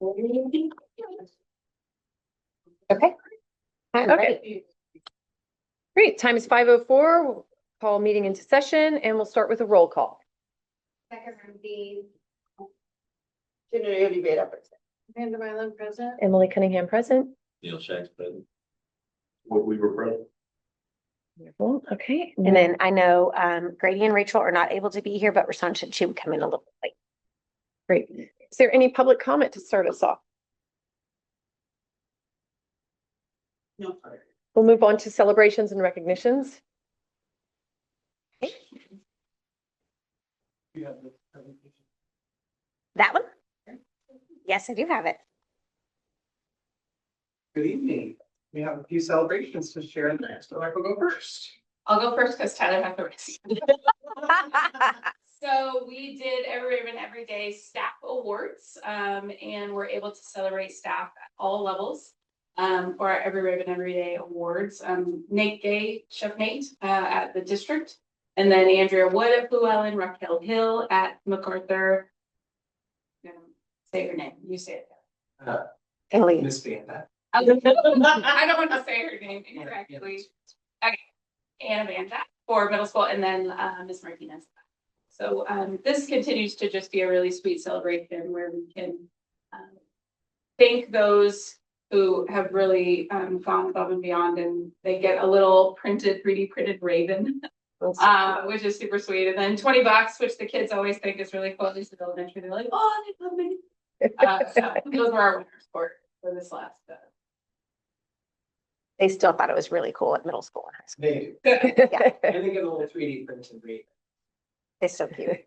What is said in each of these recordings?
Okay. Okay. Great. Time is 5:04. We'll call meeting into session and we'll start with a roll call. Amanda Mylan, present. Emily Cunningham present. Neil Shack's present. What we were present. Wonderful. Okay. And then I know Grady and Rachel are not able to be here, but Rashawn said she would come in a little bit late. Great. Is there any public comment to start us off? No. We'll move on to celebrations and recognitions. Okay. That one? Yes, I do have it. Good evening. We have a few celebrations to share next. So I will go first. I'll go first because Tyler had the race. So we did Every Raven Every Day staff awards, and we're able to celebrate staff at all levels for our Every Raven Every Day awards. Nate Gay, Chef Nate at the district, and then Andrea Wood at Blue Island, Raquel Hill at MacArthur. Say her name. You say it. Ellie. Miss Vanda. I don't want to say her name incorrectly. Okay, Anna Vanda for middle school, and then Miss Martinez. So this continues to just be a really sweet celebration where we can thank those who have really gone above and beyond, and they get a little 3D printed raven, which is super sweet. And then $20, which the kids always think is really cool. At least at elementary, they're like, "Oh, they love me." So those were our winners for this last. They still thought it was really cool at middle school and high school. They do. Yeah, And they get a little 3D printed rate. they're so cute.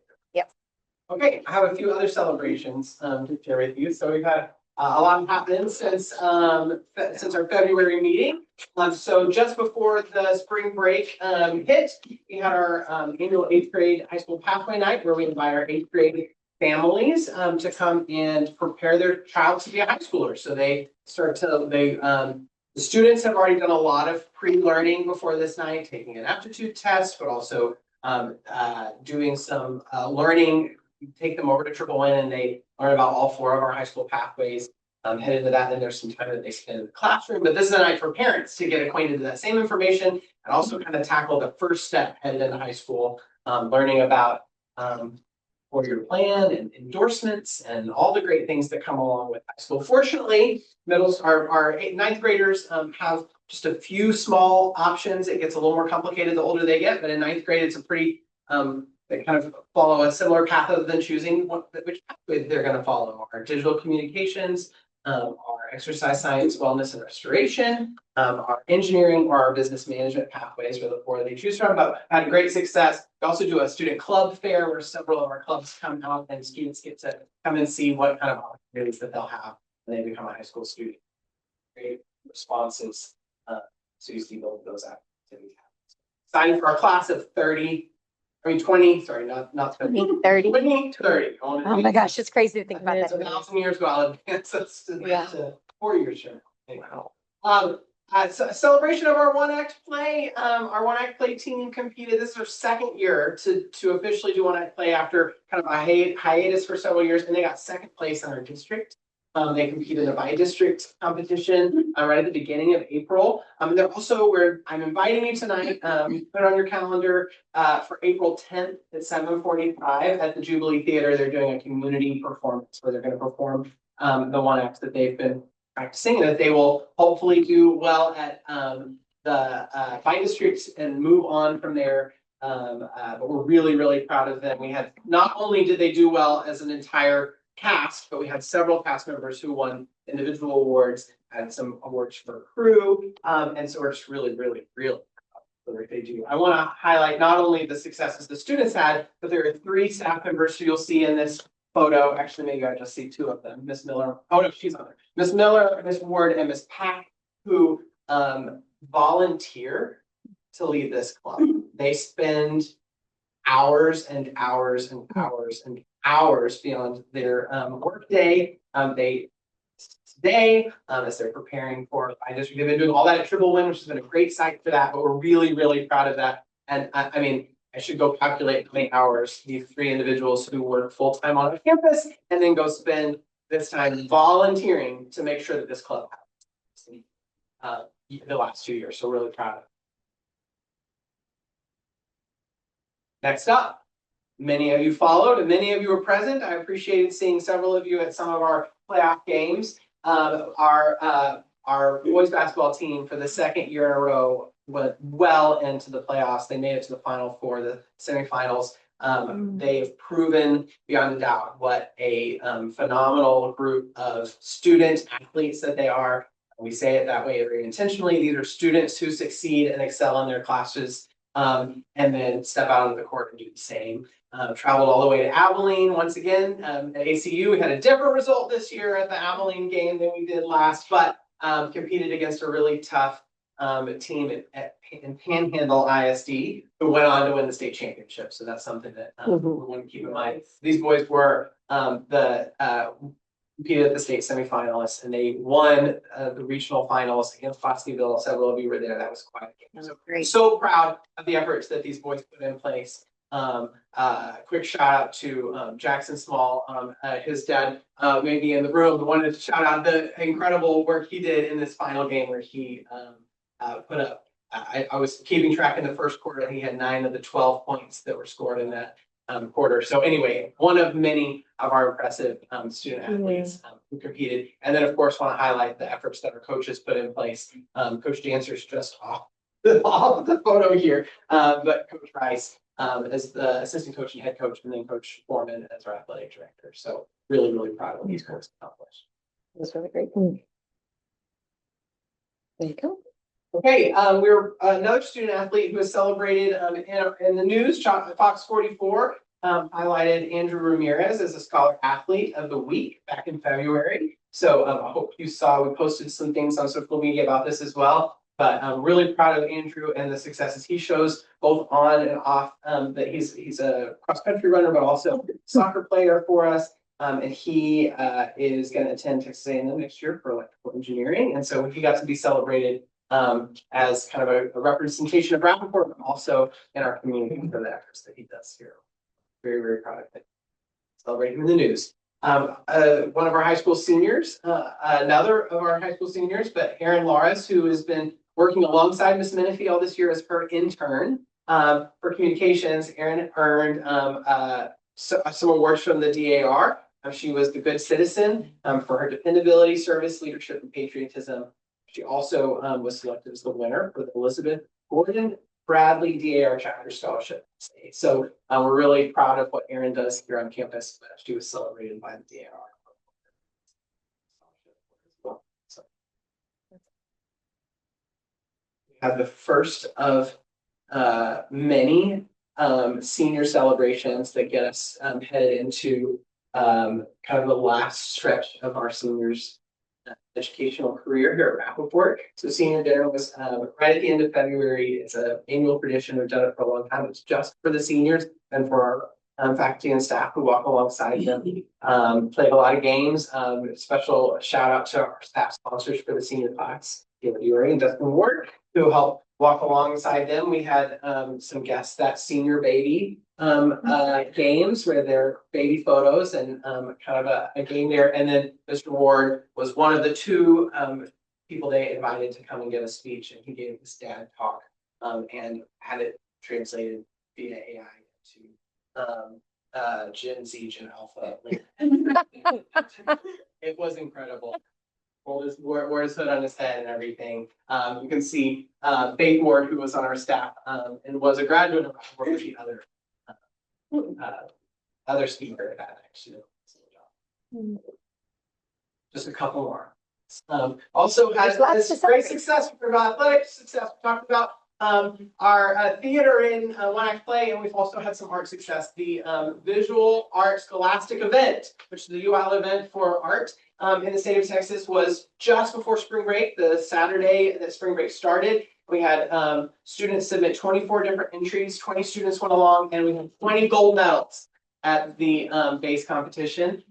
Okay, I have a few other celebrations to share with you. So we've had a lot happened since our February meeting. So just before the spring break hit, we had our annual 8th grade high school pathway night where we invite our 8th grade families to come and prepare their child to be a high schooler. So the students have already done a lot of pre-learning before this night, taking an aptitude test, but also doing some learning. You take them over to Triple N and they learn about all 4 of our high school pathways. Headed to that, then there's some time that they spend in the classroom. But this is a night for parents to get acquainted with that same information and also kind of tackle the first step headed into high school, learning about 4-year plan and endorsements and all the great things that come along with high school. Fortunately, our 9th graders have just a few small options. It gets a little more complicated the older they get, but in 9th grade, it's a pretty, they kind of follow a similar path other than choosing which pathway they're going to follow. Our digital communications, our exercise science, wellness, and restoration, our engineering or our business management pathways are the 4 they choose from, but had great success. We also do a student club fair where several of our clubs come out and students get to come and see what kind of opportunities that they'll have when they become a high school student. Great responses. So you see those activities. Exciting for our class of 20, sorry, not 30. 30. 30. Oh my gosh, it's crazy to think about It's that. 1,000 years well advanced. That's to 4 years sure. Wow. So a celebration of our one act play. Our one act play team competed. This is our 2nd year to officially do one act play after kind of a hiatus for several years, and they got 2nd place in our district. They competed in a by-district competition right at the beginning of April. They're also I'm inviting you tonight. Put it on your calendar for April 10th at 7:45 at the Jubilee Theater. They're doing a community performance where they're going to perform the one act that they've been practicing, that they will hopefully do well at the by-districts and move on from there. But we're really, really proud of them. We had not only did they do well as an entire cast, but we had several cast members who won individual awards and some awards for crew. And so we're just really, really, really proud of the work they do. I want to highlight not only the successes the students had, but there are 3 staff members who you'll see in this photo. Actually, maybe I just see 2 of them. Miss Miller. Oh no, she's on there. Miss Miller, Miss Ward, and Miss Pack, who volunteer to lead this club. They spend hours and hours and hours and hours beyond their work day. Today, as they're preparing for by-district, they've been doing all that at Triple Win, which has been a great site for that, but we're really, really proud of that. And I mean, I should go calculate how many hours these 3 individuals who work full-time on a campus and then go spend this time volunteering to make sure that this club happens. The last 2 years, so really proud of it. Next up, many of you followed and many of you were present. I appreciated seeing several of you at some of our playoff games. Our boys basketball team for the second year in a row went well into the playoffs. They made it to the Final Four, the semifinals. They've proven beyond a doubt what a phenomenal group of student athletes that they are. We say it that way very intentionally. These are students who succeed and excel in their classes, and then step out onto the court and do the same. Traveled all the way to Abilene once again. At ACU, we had a different result this year at the Abilene game than we did last, but competed against a really tough team in Panhandle ISD who went on to win the state championship. So that's something that we want to keep in mind. These boys were competed at the state semifinalists, and they won the regional finals against Fosterville. Several of you were there. That was quite a game. So, so proud of the efforts that these boys put in place. Quick shout out to Jackson Small. His dad may be in the room. I wanted to shout out the incredible work he did in this final game where he put up. I was keeping track in the first quarter, and he had 9 of the 12 points that were scored in that quarter. So anyway, one of many of our impressive student athletes who competed. And then of course want to highlight the efforts that our coaches put in place. Coach Dancer's just off the photo here, but Coach Rice as the assistant coach and head coach, and then Coach Foreman as our athletic director. So really, really proud of what these guys accomplished. That's really great. There you go. Okay, we're another student athlete who was celebrated in the news. Fox 44 highlighted Andrew Ramirez as a Scholar Athlete of the Week back in February. So I hope you saw, we posted some things on social media about this as well. But I'm really proud of Andrew and the successes he shows both on and off. That he's a cross country runner, but also soccer player for us. And he is going to attend Texas A&M next year for electrical engineering. And so he got to be celebrated as kind of a representation of Rapoport, but also in our community for the efforts that he does here. Very, very proud of it. Celebrating in the news. One of our high school seniors, another of our high school seniors, but Erin Laris, who has been working alongside Miss Menifee all this year as her intern for communications. Erin earned some awards from the DAR. She was the good citizen for her dependability, service, leadership, and patriotism. She also was selected as the winner for the Elizabeth Gordon Bradley DAR Chapter Scholarship. So we're really proud of what Erin does here on campus. She was celebrated by the DAR. So we have the first of many senior celebrations that get us headed into kind of the last stretch of our seniors educational career here at Rapoport. So senior dinner was right at the end of February. It's an annual tradition. We've done it for a long time. It's just for the seniors and for our faculty and staff who walk alongside them. Played a lot of games. Special shout out to our staff sponsors for the senior class, David Urey and Dustin Ward, who helped walk alongside them. We had some guests that senior baby games where they're baby photos and kind of a game there. And then Mr. Ward was one of the 2 people they invited to come and give a speech, and he gave his dad talk and had it translated via AI to Gen Z, Gen Alpha. It was incredible. Wore his hood on his head and everything. You can see Faith Ward, who was on our staff and was a graduate of Rapoport, with the other speaker that actually just a couple more. Also had great success for athletic success. We talked about our theater in one act play, and we've also had some art success. The visual art scholastic event, which is the UL event for art in the state of Texas, was just before spring break, the Saturday that spring break started. We had students submit 24 different entries, 20 students went along, and we had 20 gold medals at the base competition.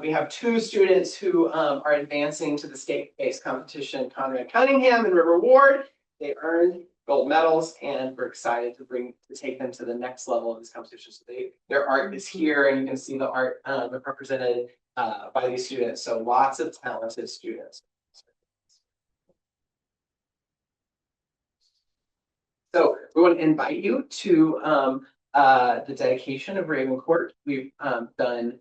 We have 2 students who are advancing to the state-based competition, Conrad Cunningham and River Ward. They earned gold medals, and we're excited to take them to the next level of this competition. So their art is here, and you can see the art represented by these students. So lots of talented students. So we want to invite you to the dedication of Raven Court. We've done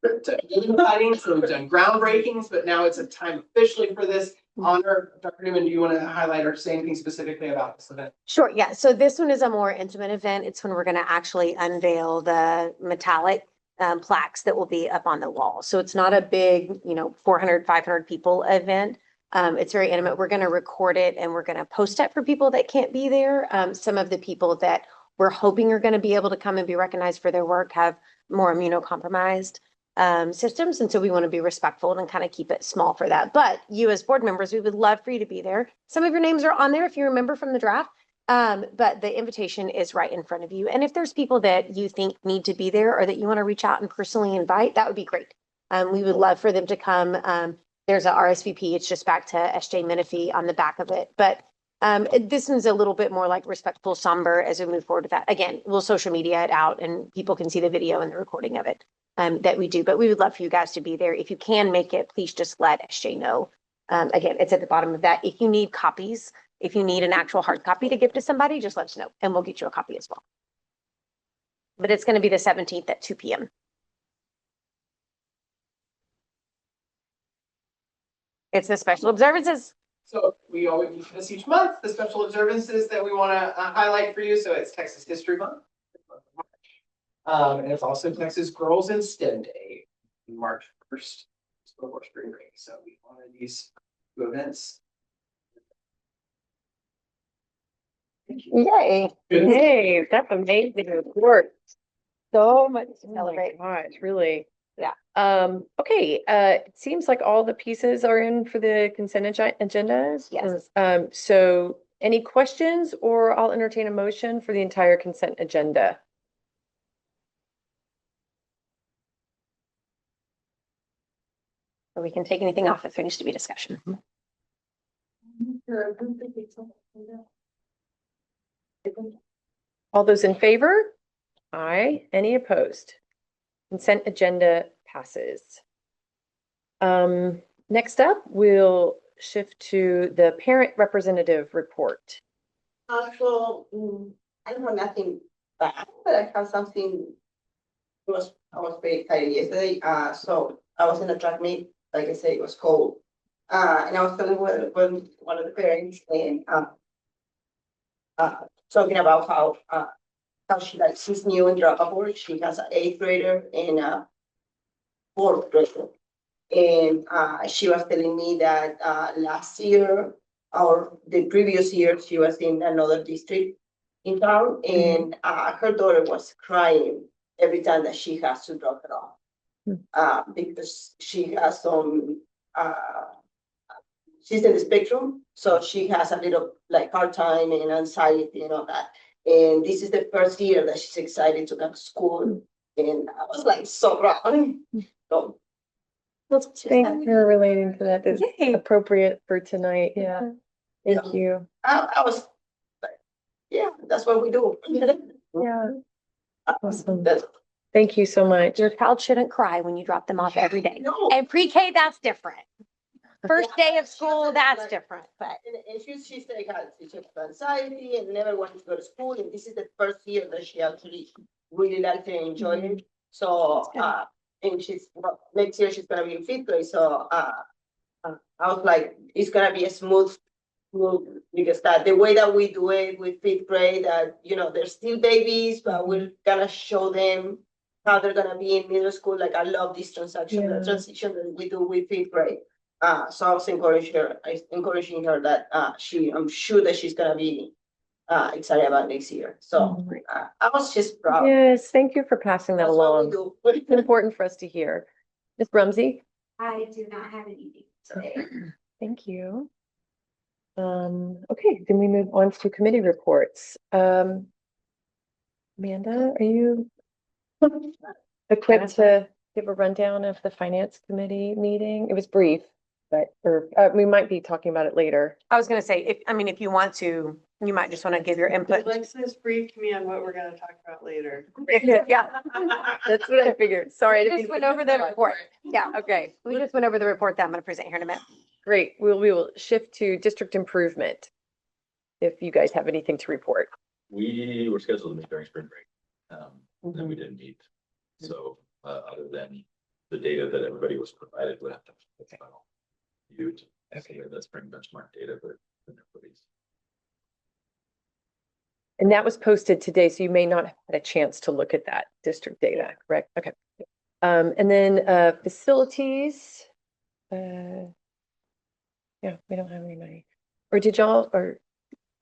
we've done groundbreakings, but now it's a time officially for this honor. Dr. Newman, do you want to highlight or say anything specifically about this event? Sure, yeah. So this one is a more intimate event. It's when we're going to actually unveil the metallic plaques that will be up on the wall. So it's not a big, 400, 500 people event. It's very intimate. We're going to record it and we're going to post it for people that can't be there. Some of the people that we're hoping are going to be able to come and be recognized for their work have more immunocompromised systems. And so we want to be respectful and kind of keep it small for that. But you as board members, we would love for you to be there. Some of your names are on there if you remember from the draft. But the invitation is right in front of you. And if there's people that you think need to be there or that you want to reach out and personally invite, that would be great. We would love for them to come. There's a RSVP. It's just back to SJ Menifee on the back of it. But this one's a little bit more like respectful, somber as we move forward with that. Again, we'll social media it out and people can see the video and the recording of it that we do. But we would love for you guys to be there. If you can make it, please just let SJ know. Again, it's at the bottom of that. If you need copies, if you need an actual hard copy to give to somebody, just let us know and we'll get you a copy as well. But it's going to be the 17th at 2 p.m. It's the special observances. So we always do this each month, the special observances that we want to highlight for you. So it's Texas History Month. And it's also Texas Girls in STEM Day, March 1st, before spring break. So we honor these two events. Yay. Yay, that's amazing report. So much to celebrate. Gosh, really. Yeah. Okay, it seems like all the pieces are in for the consent agendas. Yes. So any questions or I'll entertain a motion for the entire consent agenda. Or we can take anything off if there needs to be discussion. All those in favor? Aye. Any opposed? Consent agenda passes. Next up, we'll shift to the parent representative report. I don't have nothing bad, but I have something. I was very tired yesterday. So I was in a track meet, like I said, it was cold. And I was talking with one of the parents and talking about how she's new in Rapoport. She has an 8th grader and a 4th grader. And she was telling me that last year or the previous year, she was in another district in town and her daughter was crying every time that she has to drop it off because she has some, she's in the spectrum. So she has a little like hard time and anxiety and all that. And this is the first year that she's excited to come to school. And I was like so proud. So, Thank you for relating to that. It's Yay. appropriate for tonight. Yeah. Thank you. I was like, yeah, that's what we do. Yeah. Awesome. That's, Thank you so much. Your child shouldn't cry when you drop them off every day. no. And pre-K, that's different. First day of school, that's different, but And she said she has anxiety and never wanted to go to school. And this is the first year that she actually really liked it and enjoyed it. So, and next year she's gonna be in 5th grade. So, I was like, it's gonna be a smooth because the way that we do it with 5th grade, that, they're still babies, but we're gonna show them how they're gonna be in middle school. Like, I love this transition that we do with 5th grade. So I was encouraging her that I'm sure that she's gonna be excited about next year. So I was just proud. Yes, thank you for passing that That's what we along. do. It's important for us to hear. Ms. Rumsey? I do not have anything today. Thank you. Okay, then we move on to committee reports. Amanda, are you equipped to give a rundown of the finance committee meeting? It was brief. but, or, we might be talking about it later. I was gonna say, if you want to, you might just want to give your input. Alexis briefed me on what we're gonna talk about later. Yeah. That's what I figured. Sorry. I We didn't just mean went to- over the report. Yeah, Okay, we just went over the report that I'm gonna present here in a minute. great. We will shift to district improvement. If you guys have anything to report. We were scheduled to meet during spring break, and we didn't meet. So, other than the data that everybody was provided with. Huge. Okay, that's spring benchmark data, but everybody's. And that was posted today, so you may not have had a chance to look at that district data, correct? Okay. And then facilities. Yeah, we don't have anybody. Or did y'all, or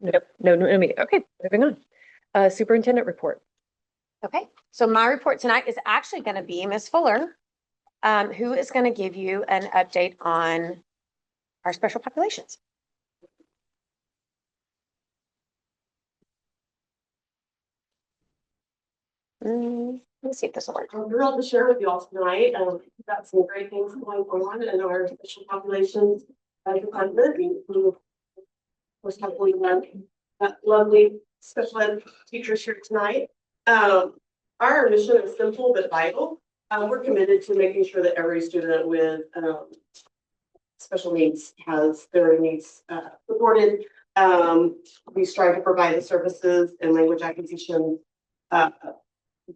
no meeting. Okay, moving on. Superintendent report. Okay, so my report tonight is actually gonna be Ms. Fuller, who is gonna give you an update on our special populations. Let's see if this will work. I'm thrilled to share with you all tonight. We've got some great things going on in our special populations department. We was happily lovely special ed teachers here tonight. Our mission is simple but vital. We're committed to making sure that every student with special needs has their needs supported. We strive to provide the services and language acquisition that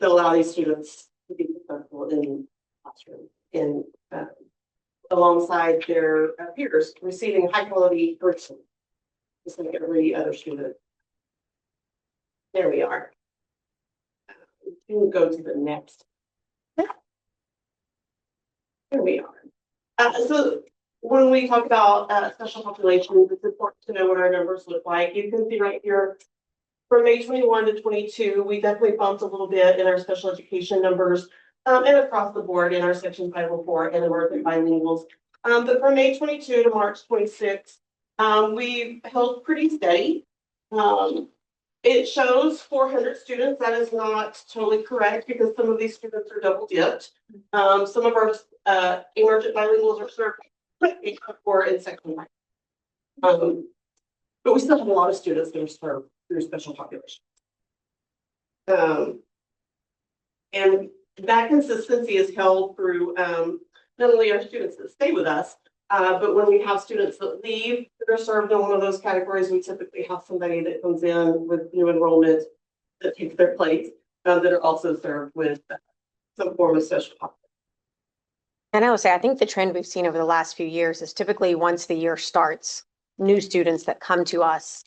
allow these students to be successful in the classroom and alongside their peers, receiving high quality curriculum, just like every other student. There we are. We can go to the next. Here we are. So when we talk about special populations, it's important to know what our numbers look like. You can see right here, from May 21 to 22, we definitely bumped a little bit in our special education numbers and across the board in our section 504 and emergent bilinguals. But from May 22 to March 26, we held pretty steady. It shows 400 students. That is not totally correct because some of these students are double dipped. Some of our emergent bilinguals are served or in section 9. But we still have a lot of students that are served through special population. And that consistency is held through not only our students that stay with us, but when we have students that leave that are served in one of those categories, we typically have somebody that comes in with new enrollment that takes their place that are also served with some form of special population. And I will say, I think the trend we've seen over the last few years is typically once the year starts, new students that come to us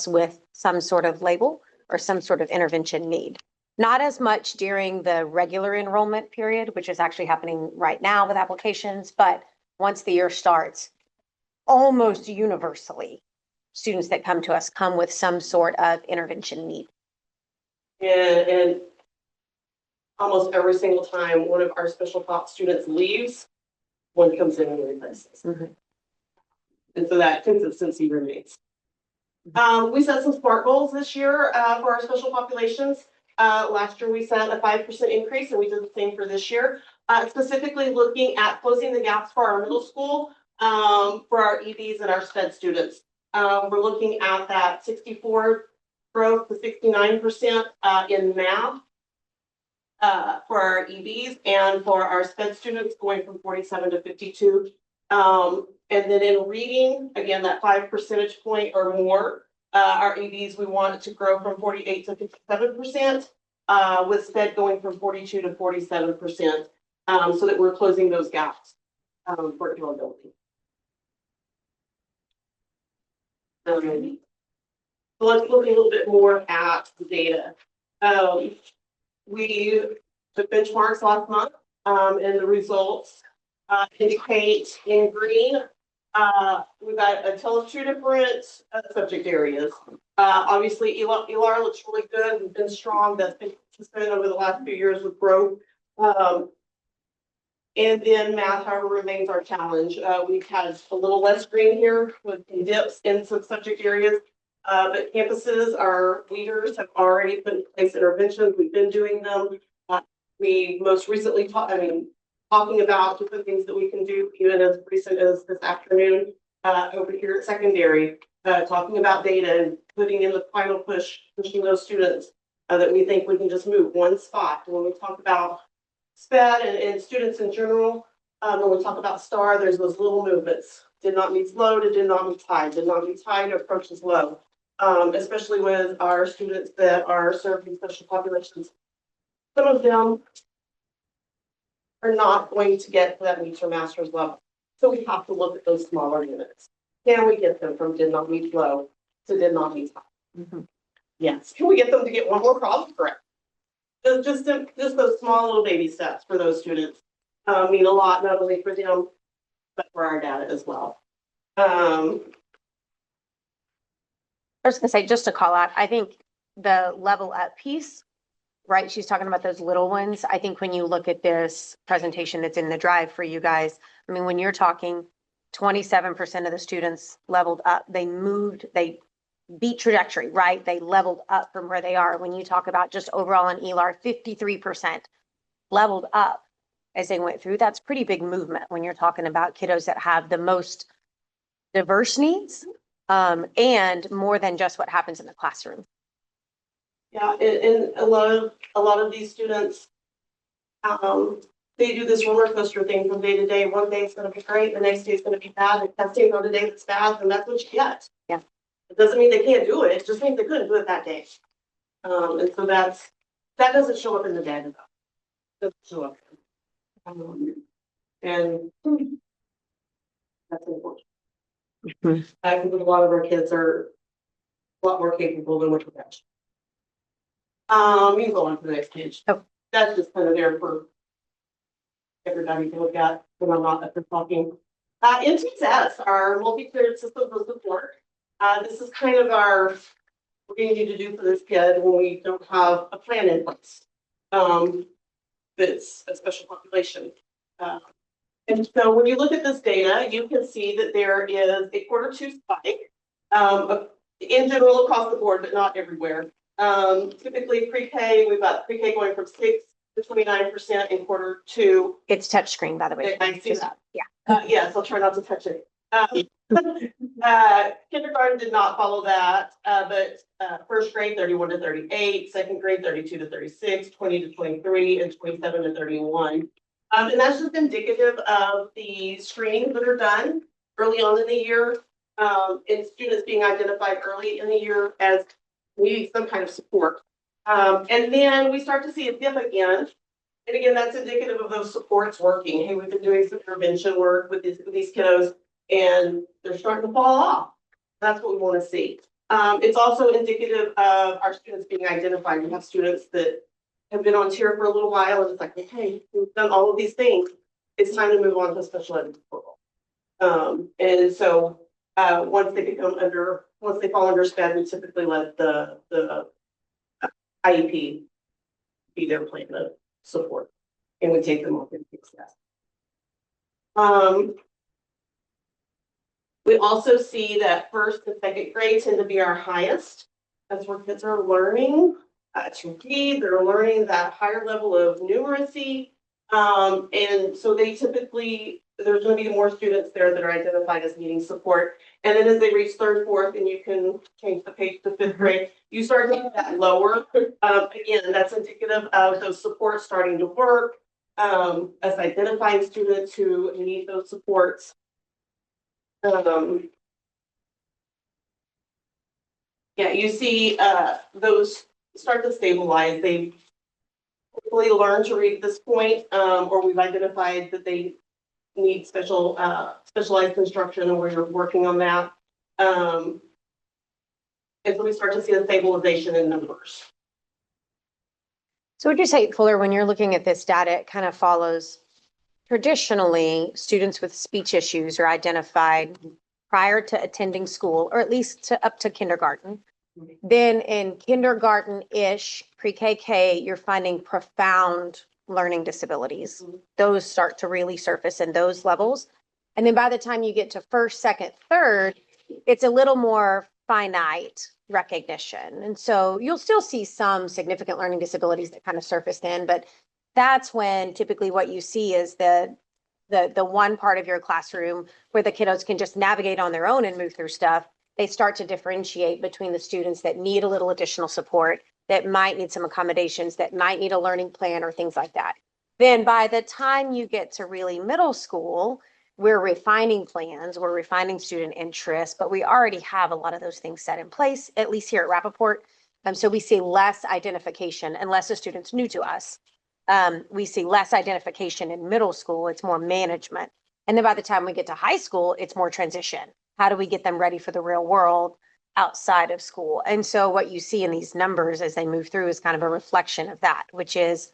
with some sort of label or some sort of intervention need. Not as much during the regular enrollment period, which is actually happening right now with applications, but once the year starts, almost universally, students that come to us come with some sort of intervention need. And almost every single time one of our special pop students leaves, one comes in and replaces. Mhm. And so that consistency remains. We set some SMART goals this year for our special populations. Last year we set a 5% increase and we did the same for this year. Specifically looking at closing the gaps for our middle school, for our EBs and our SPED students. We're looking at that 64 growth to 69% in math for our EBs and for our SPED students going from 47 to 52. And then in reading, again, that 5 percentage point or more, our EBs, we want to grow from 48 to 57%, with SPED going from 42 to 47%, so that we're closing those gaps for availability. So let's look a little bit more at the data. We took benchmarks last month, and the results indicate in green. We've got a tale of two different subject areas. Obviously, ELAR looks really good and been strong. That's been consistent over the last few years with growth. And then math, however, remains our challenge. We've had a little less green here with dips in some subject areas. But campuses, our leaders have already put in place interventions. We've been doing them. We most recently talking about different things that we can do, even as recent as this afternoon, over here at secondary, talking about data and putting in the final push, pushing those students, that we think we can just move one spot. When we talk about SPED and students in general, when we talk about STAR, there's those little movements. Did not meet low to did not meet high, did not meet high to approaches low. Especially with our students that are serving special populations. Some of them are not going to get to that meets or master's level. So we have to look at those smaller units. Can we get them from did not meet low to did not meet high? Yes. Can we get them to get one more problem correct? Just those small little baby steps for those students mean a lot, not only for them, but for our data as well. I was gonna say, just to call out, I think the level up piece, right? She's talking about those little ones. I think when you look at this presentation that's in the drive for you guys, I mean, when you're talking 27% of the students leveled up, they moved, they beat trajectory, right? They leveled up from where they are. When you talk about just overall in ELAR, 53% leveled up as they went through. That's pretty big movement when you're talking about kiddos that have the most diverse needs, and more than just what happens in the classroom. Yeah, and a lot of these students, they do this roller coaster thing from day to day. One day it's going to be great, the next day it's going to be bad. If testing on a day that's bad, then that's what you get. Yeah. It doesn't mean they can't do it. It just means they couldn't do it that day. And so that doesn't show up in the data though. Doesn't show up. And that's important. I think a lot of our kids are a lot more capable than what we're at. You can go on to the next page. Oh. That's just kind of there for everybody to look at when I'm not up there talking. MTSS, our multi-tiered system of support. This is kind of our, we're going to need to do for this kid when we don't have a plan in place. That's a special population. And so when you look at this data, you can see that there is a Q2 spike, in general across the board, but not everywhere. Typically pre-K, we've got pre-K going from 6 to 29% in Q2. It's touchscreen, by the way. I see that. Yeah. Yes, I'll try not to touch it. Kindergarten did not follow that, but first grade 31 to 38, second grade 32 to 36, 20 to 23, and 27 to 31. And that's just indicative of the screenings that are done early on in the year, and students being identified early in the year as needing some kind of support. And then we start to see a dip again. And again, that's indicative of those supports working. Hey, we've been doing some intervention work with these kiddos, and they're starting to fall off. That's what we want to see. It's also indicative of our students being identified. We have students that have been on tier for a little while, and it's like, hey, we've done all of these things. It's time to move on to special ed program. And so once they fall under SPED, we typically let the IEP be their plan of support, and we take them off and fix that. We also see that first and second grade tend to be our highest. That's where kids are learning to read. They're learning that higher level of numeracy. And so they typically, there's going to be more students there that are identified as needing support. And then as they reach third, fourth, and you can change the page to fifth grade, you start to get that lower. Again, that's indicative of those supports starting to work, as identifying students who need those supports. Yeah, you see those start to stabilize. They hopefully learn to read at this point, or we've identified that they need specialized instruction, and we're working on that. And so we start to see a stabilization in numbers. So would you say, Fuller, when you're looking at this data, it kind of follows traditionally students with speech issues are identified prior to attending school, or at least up to kindergarten. Then in kindergarten-ish, pre-KK, you're finding profound learning disabilities. Those start to really surface in those levels. And then by the time you get to first, second, third, it's a little more finite recognition. And so you'll still see some significant learning disabilities that kind of surface then, but that's when typically what you see is the one part of your classroom where the kiddos can just navigate on their own and move through stuff. They start to differentiate between the students that need a little additional support, that might need some accommodations, that might need a learning plan or things like that. Then by the time you get to really middle school, we're refining plans, we're refining student interests, but we already have a lot of those things set in place, at least here at Rapoport. So we see less identification unless a student's new to us. We see less identification in middle school. It's more management. And then by the time we get to high school, it's more transition. How do we get them ready for the real world outside of school? And so what you see in these numbers as they move through is kind of a reflection of that, which is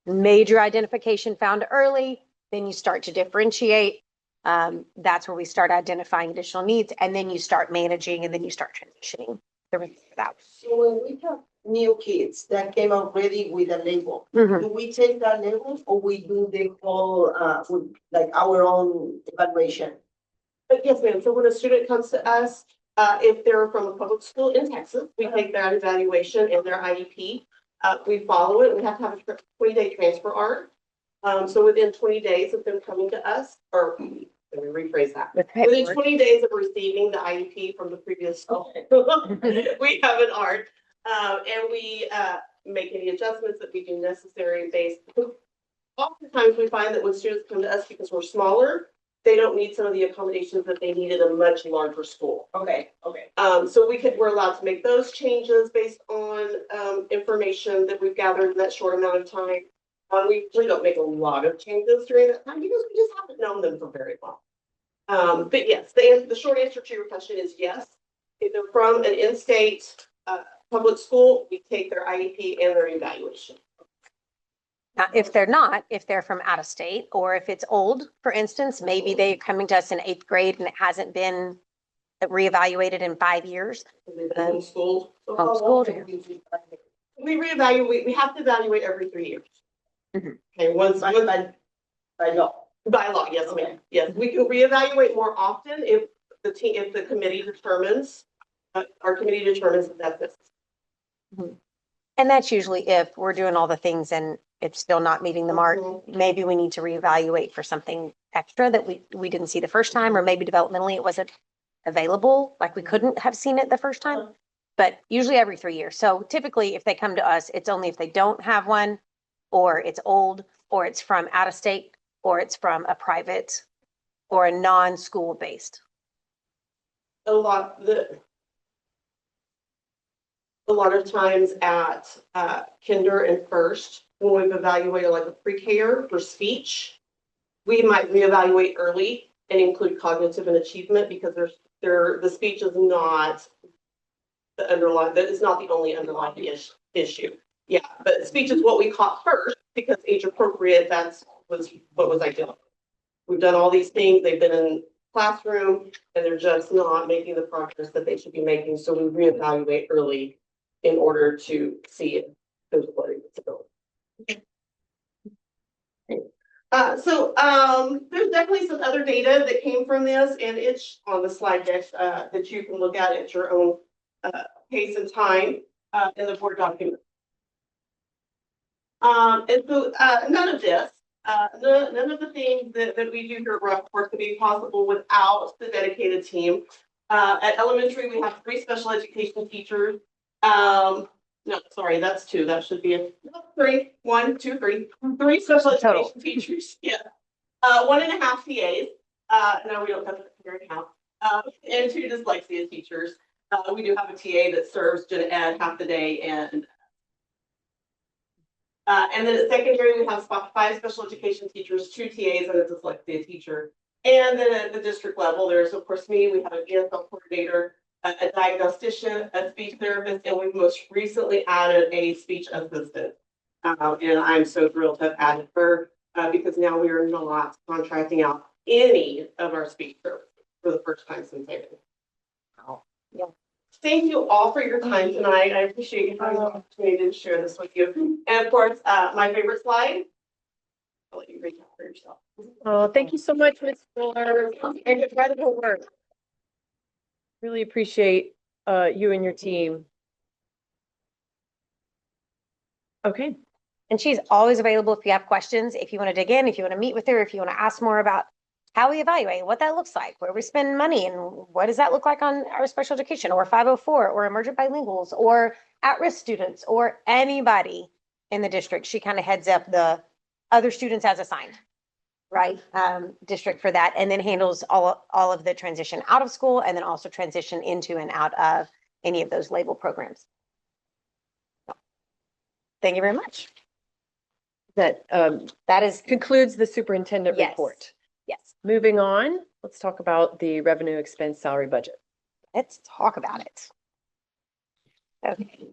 major identification found early. Then you start to differentiate. That's where we start identifying additional needs, and then you start managing, and then you start transitioning that. So when we have new kids that came already with a label, Mhm. do we take that label or we do the whole, with like our own evaluation? But yes, ma'am. So when a student comes to us, if they're from a public school in Texas, we take their evaluation and their IEP. We follow it. We have to have a 20-day transfer arc. So within 20 days of them coming to us, or let me rephrase that. Within 20 days of receiving the IEP from the previous school, we have an ARC. And we make any adjustments that we deem necessary based. Oftentimes we find that when students come to us because we're smaller, they don't need some of the accommodations that they need at a much larger school. Okay. So we're allowed to make those changes based on information that we've gathered in that short amount of time. We usually don't make a lot of changes during that time because we just haven't known them for very long. But yes, the short answer to your question is yes. If they're from an in-state public school, we take their IEP and their evaluation. Now, if they're not, if they're from out of state, or if it's old, for instance, maybe they're coming to us in 8th grade and it hasn't been reevaluated in 5 years. They've been homeschooled. Homeschooled. We reevaluate, we have to evaluate every 3 years. Mhm. Okay, once By law. by law, yes, ma'am. Yes, we can reevaluate more often if the committee determines, our committee determines that that's necessary. And that's usually if we're doing all the things and it's still not meeting the mark. Mhm. Maybe we need to reevaluate for something extra that we didn't see the first time, or maybe developmentally it wasn't available, like we couldn't have seen it the first time. But usually every 3 years. So typically if they come to us, it's only if they don't have one, or it's old, or it's from out of state, or it's from a private or a non-school based. A lot of times at kinder and first, when we've evaluated like a pre-K for speech, we might reevaluate early and include cognitive and achievement because the speech is not the underlying, that is not the only underlying issue. Yeah, but speech is what we caught first because age appropriate, was what was identified. We've done all these things, they've been in classroom and they're just not making the progress that they should be making. So we reevaluate early in order to see if there's a learning disability. There's definitely some other data that came from this, and it's on the slide deck that you can look at your own pace and time in the board document. None of this, none of the things that we do here at Rapoport could be possible without the dedicated team. At elementary, we have 3 special education teachers. No, sorry, that's 2. That should be 3. 1, 2, 3. 3 special education teachers. Yeah. 1.5 TAs. No, we don't have to count. And 2 dyslexia teachers. We do have a TA that serves gen ed half the day, and then at secondary, we have 5 special education teachers, 2 TAs, and a dyslexia teacher. And then at the district level, there's of course me. We have an ESL coordinator, a diagnostician, a speech therapist, and we've most recently added a speech assistant. And I'm so thrilled to have added her because now we are not contracting out any of our speech services for the first time since I've been. Wow. Yeah. Thank you all for your time tonight. I appreciate you having the opportunity to share this with you. And of course, my favorite slide. I'll let you read that for yourself. Oh, thank you so much, Ms. Fuller. Incredible work. Really appreciate you and your team. Okay, And she's always available if you have questions, if you want to dig in, if you want to meet with her, if you want to ask more about how we evaluate, what that looks like, where we spend money, and what does that look like on our special education or 504 or emergent bilinguals or at-risk students or anybody in the district. She kind of heads up the other students as assigned, right? District for that, and then handles all of the transition out of school and then also transition into and out of any of those label programs. Thank you very much. That That is, concludes the superintendent Yes. report. yes, Moving on, let's talk about the revenue expense salary budget. let's talk about it. Okay.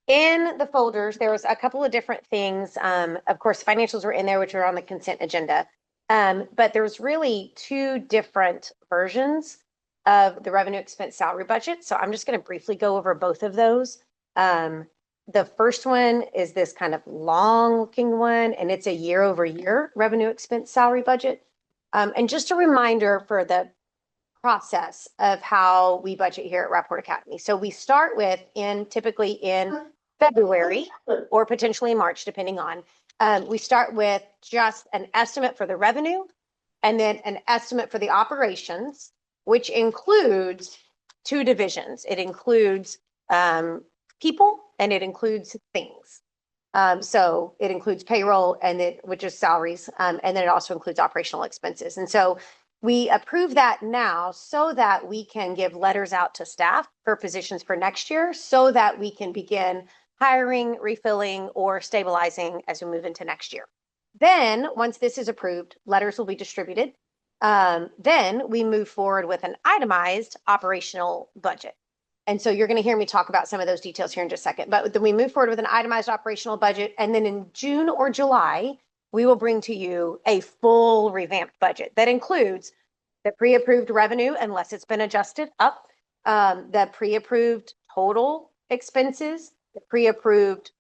In the folders, there was a couple of different things. Of course, financials were in there, which are on the consent agenda. But there was really two different versions of the revenue expense salary budget. So I'm just going to briefly go over both of those. The first one is this kind of long looking one, and it's a year over year revenue expense salary budget. And just a reminder for the process of how we budget here at Rapoport Academy. So we start with typically in February or potentially March, depending on, we start with just an estimate for the revenue and then an estimate for the operations, which includes two divisions. It includes people and it includes things. So it includes payroll which is salaries, and then it also includes operational expenses. And so we approve that now so that we can give letters out to staff for positions for next year so that we can begin hiring, refilling, or stabilizing as we move into next year. Then, once this is approved, letters will be distributed. Then we move forward with an itemized operational budget. And so you're going to hear me talk about some of those details here in just a second. But then we move forward with an itemized operational budget. And then in June or July, we will bring to you a full revamped budget that includes the pre-approved revenue, unless it's been adjusted up, the pre-approved total expenses, the pre-approved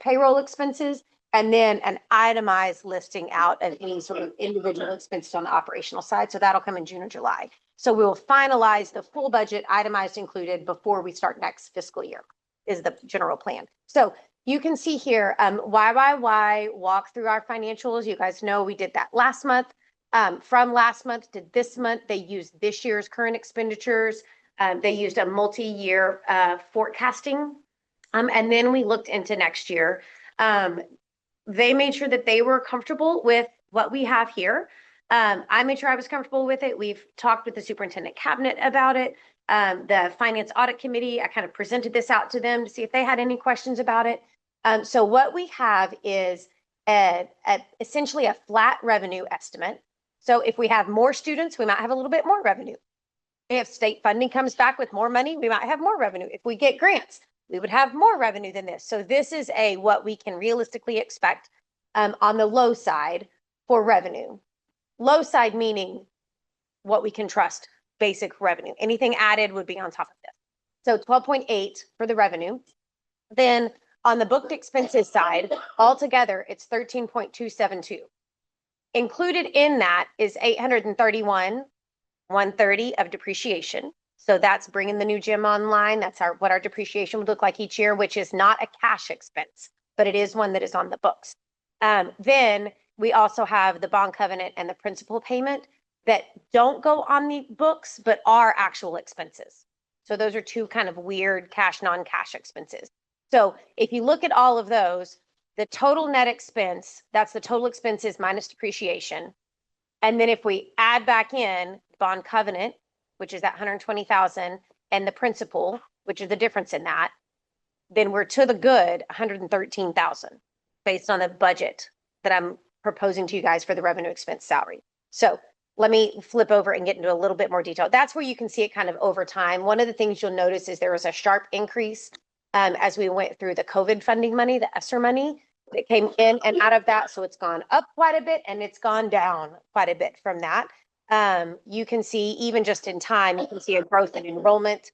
payroll expenses, and then an itemized listing out of any sort of individual expenses on the operational side. So that'll come in June or July. So we will finalize the full budget, itemized included, before we start next fiscal year, is the general plan. So you can see here, walk through our financials. You guys know we did that last month. From last month to this month, they used this year's current expenditures. They used a multi-year forecasting. And then we looked into next year. They made sure that they were comfortable with what we have here. I made sure I was comfortable with it. We've talked with the superintendent cabinet about it. The finance audit committee, I kind of presented this out to them to see if they had any questions about it. So what we have is essentially a flat revenue estimate. So if we have more students, we might have a little bit more revenue. If state funding comes back with more money, we might have more revenue. If we get grants, we would have more revenue than this. So this is what we can realistically expect on the low side for revenue. Low side meaning what we can trust, basic revenue. Anything added would be on top of this. So 12.8 for the revenue. Then on the booked expenses side, altogether, it's 13.272. Included in that is 831,130 of depreciation. So that's bringing the new gym online. That's what our depreciation would look like each year, which is not a cash expense, but it is one that is on the books. Then we also have the bond covenant and the principal payment that don't go on the books, but are actual expenses. So those are two kind of weird cash, non-cash expenses. So if you look at all of those, the total net expense, that's the total expenses minus depreciation. And then if we add back in bond covenant, which is that 120,000, and the principal, which is the difference in that, then we're to the good 113,000 based on the budget that I'm proposing to you guys for the revenue expense salary. So let me flip over and get into a little bit more detail. That's where you can see it kind of over time. One of the things you'll notice is there was a sharp increase as we went through the COVID funding money, the ESSER money that came in and out of that. So it's gone up quite a bit and it's gone down quite a bit from that. You can see even just in time, you can see a growth in enrollment,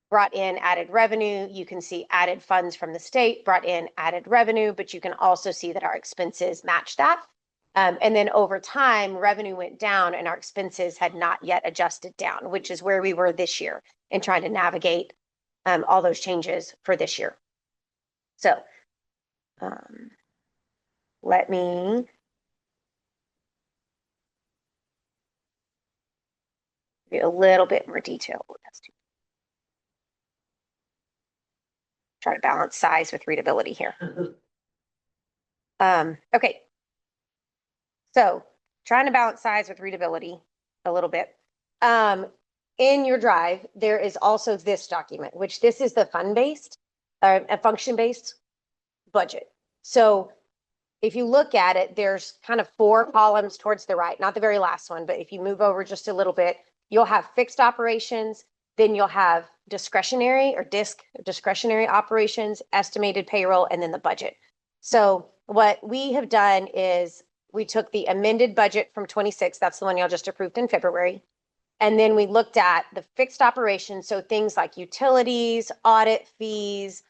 brought in added revenue. You can see added funds from the state, brought in added revenue, but you can also see that our expenses match that. And then over time, revenue went down and our expenses had not yet adjusted down, which is where we were this year in trying to navigate all those changes for this year. So, let me give you a little bit more detail. Try to balance size with readability here. Okay. So trying to balance size with readability a little bit. In your drive, there is also this document, which this is the fund-based, a function-based budget. So if you look at it, there's kind of 4 columns towards the right, not the very last one, but if you move over just a little bit, you'll have fixed operations, then you'll have discretionary or discretionary operations, estimated payroll, and then the budget. So what we have done is we took the amended budget from 26, that's the one y'all just approved in February. And then we looked at the fixed operations, so things like utilities, audit fees,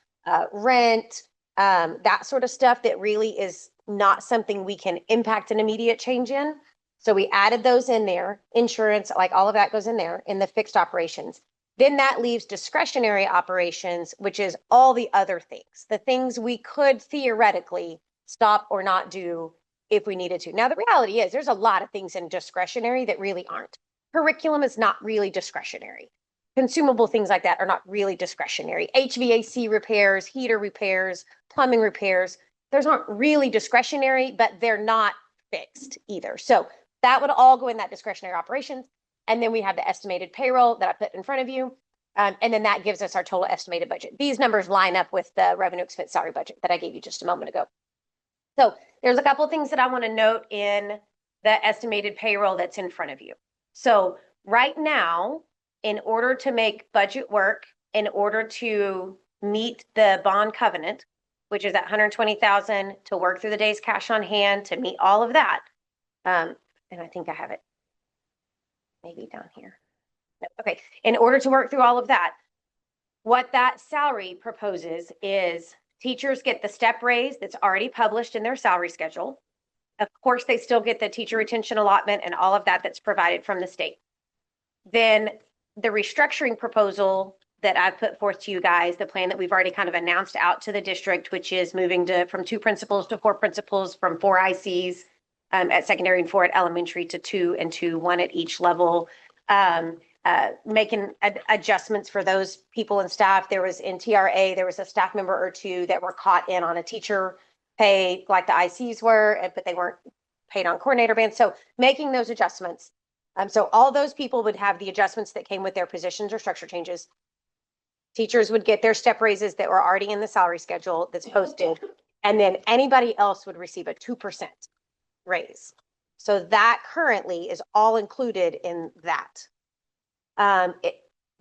rent, that sort of stuff that really is not something we can impact an immediate change in. So we added those in there, insurance, like all of that goes in there in the fixed operations. Then that leaves discretionary operations, which is all the other things, the things we could theoretically stop or not do if we needed to. Now, the reality is there's a lot of things in discretionary that really aren't. Curriculum is not really discretionary. Consumable things like that are not really discretionary. HVAC repairs, heater repairs, plumbing repairs, those aren't really discretionary, but they're not fixed either. So that would all go in that discretionary operations. And then we have the estimated payroll that I put in front of you. And then that gives us our total estimated budget. These numbers line up with the revenue expense salary budget that I gave you just a moment ago. So there's a couple of things that I want to note in the estimated payroll that's in front of you. So right now, in order to make budget work, in order to meet the bond covenant, which is at 120,000 to work through the day's cash on hand, to meet all of that. And I think I have it maybe down here. No, okay, in order to work through all of that, what that salary proposes is teachers get the step raise that's already published in their salary schedule. Of course, they still get the teacher retention allotment and all of that that's provided from the state. Then the restructuring proposal that I've put forth to you guys, the plan that we've already kind of announced out to the district, which is moving from 2 principals to 4 principals, from 4 ICs at secondary and 4 at elementary to 2 and 2, 1 at each level, making adjustments for those people and staff. There was in TRA, there was a staff member or 2 that were caught in on a teacher pay like the ICs were, but they weren't paid on coordinator bands. So making those adjustments. So all those people would have the adjustments that came with their positions or structure changes. Teachers would get their step raises that were already in the salary schedule that's posted. And then anybody else would receive a 2% raise. So that currently is all included in that.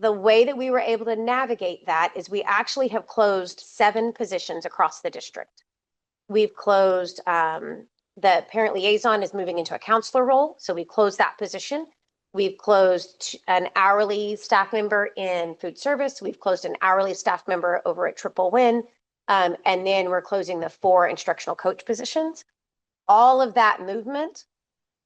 The way that we were able to navigate that is we actually have closed 7 positions across the district. We've closed, the parent liaison is moving into a counselor role. So we closed that position. We've closed an hourly staff member in food service. We've closed an hourly staff member over at Triple Win. And then we're closing the 4 instructional coach positions. All of that movement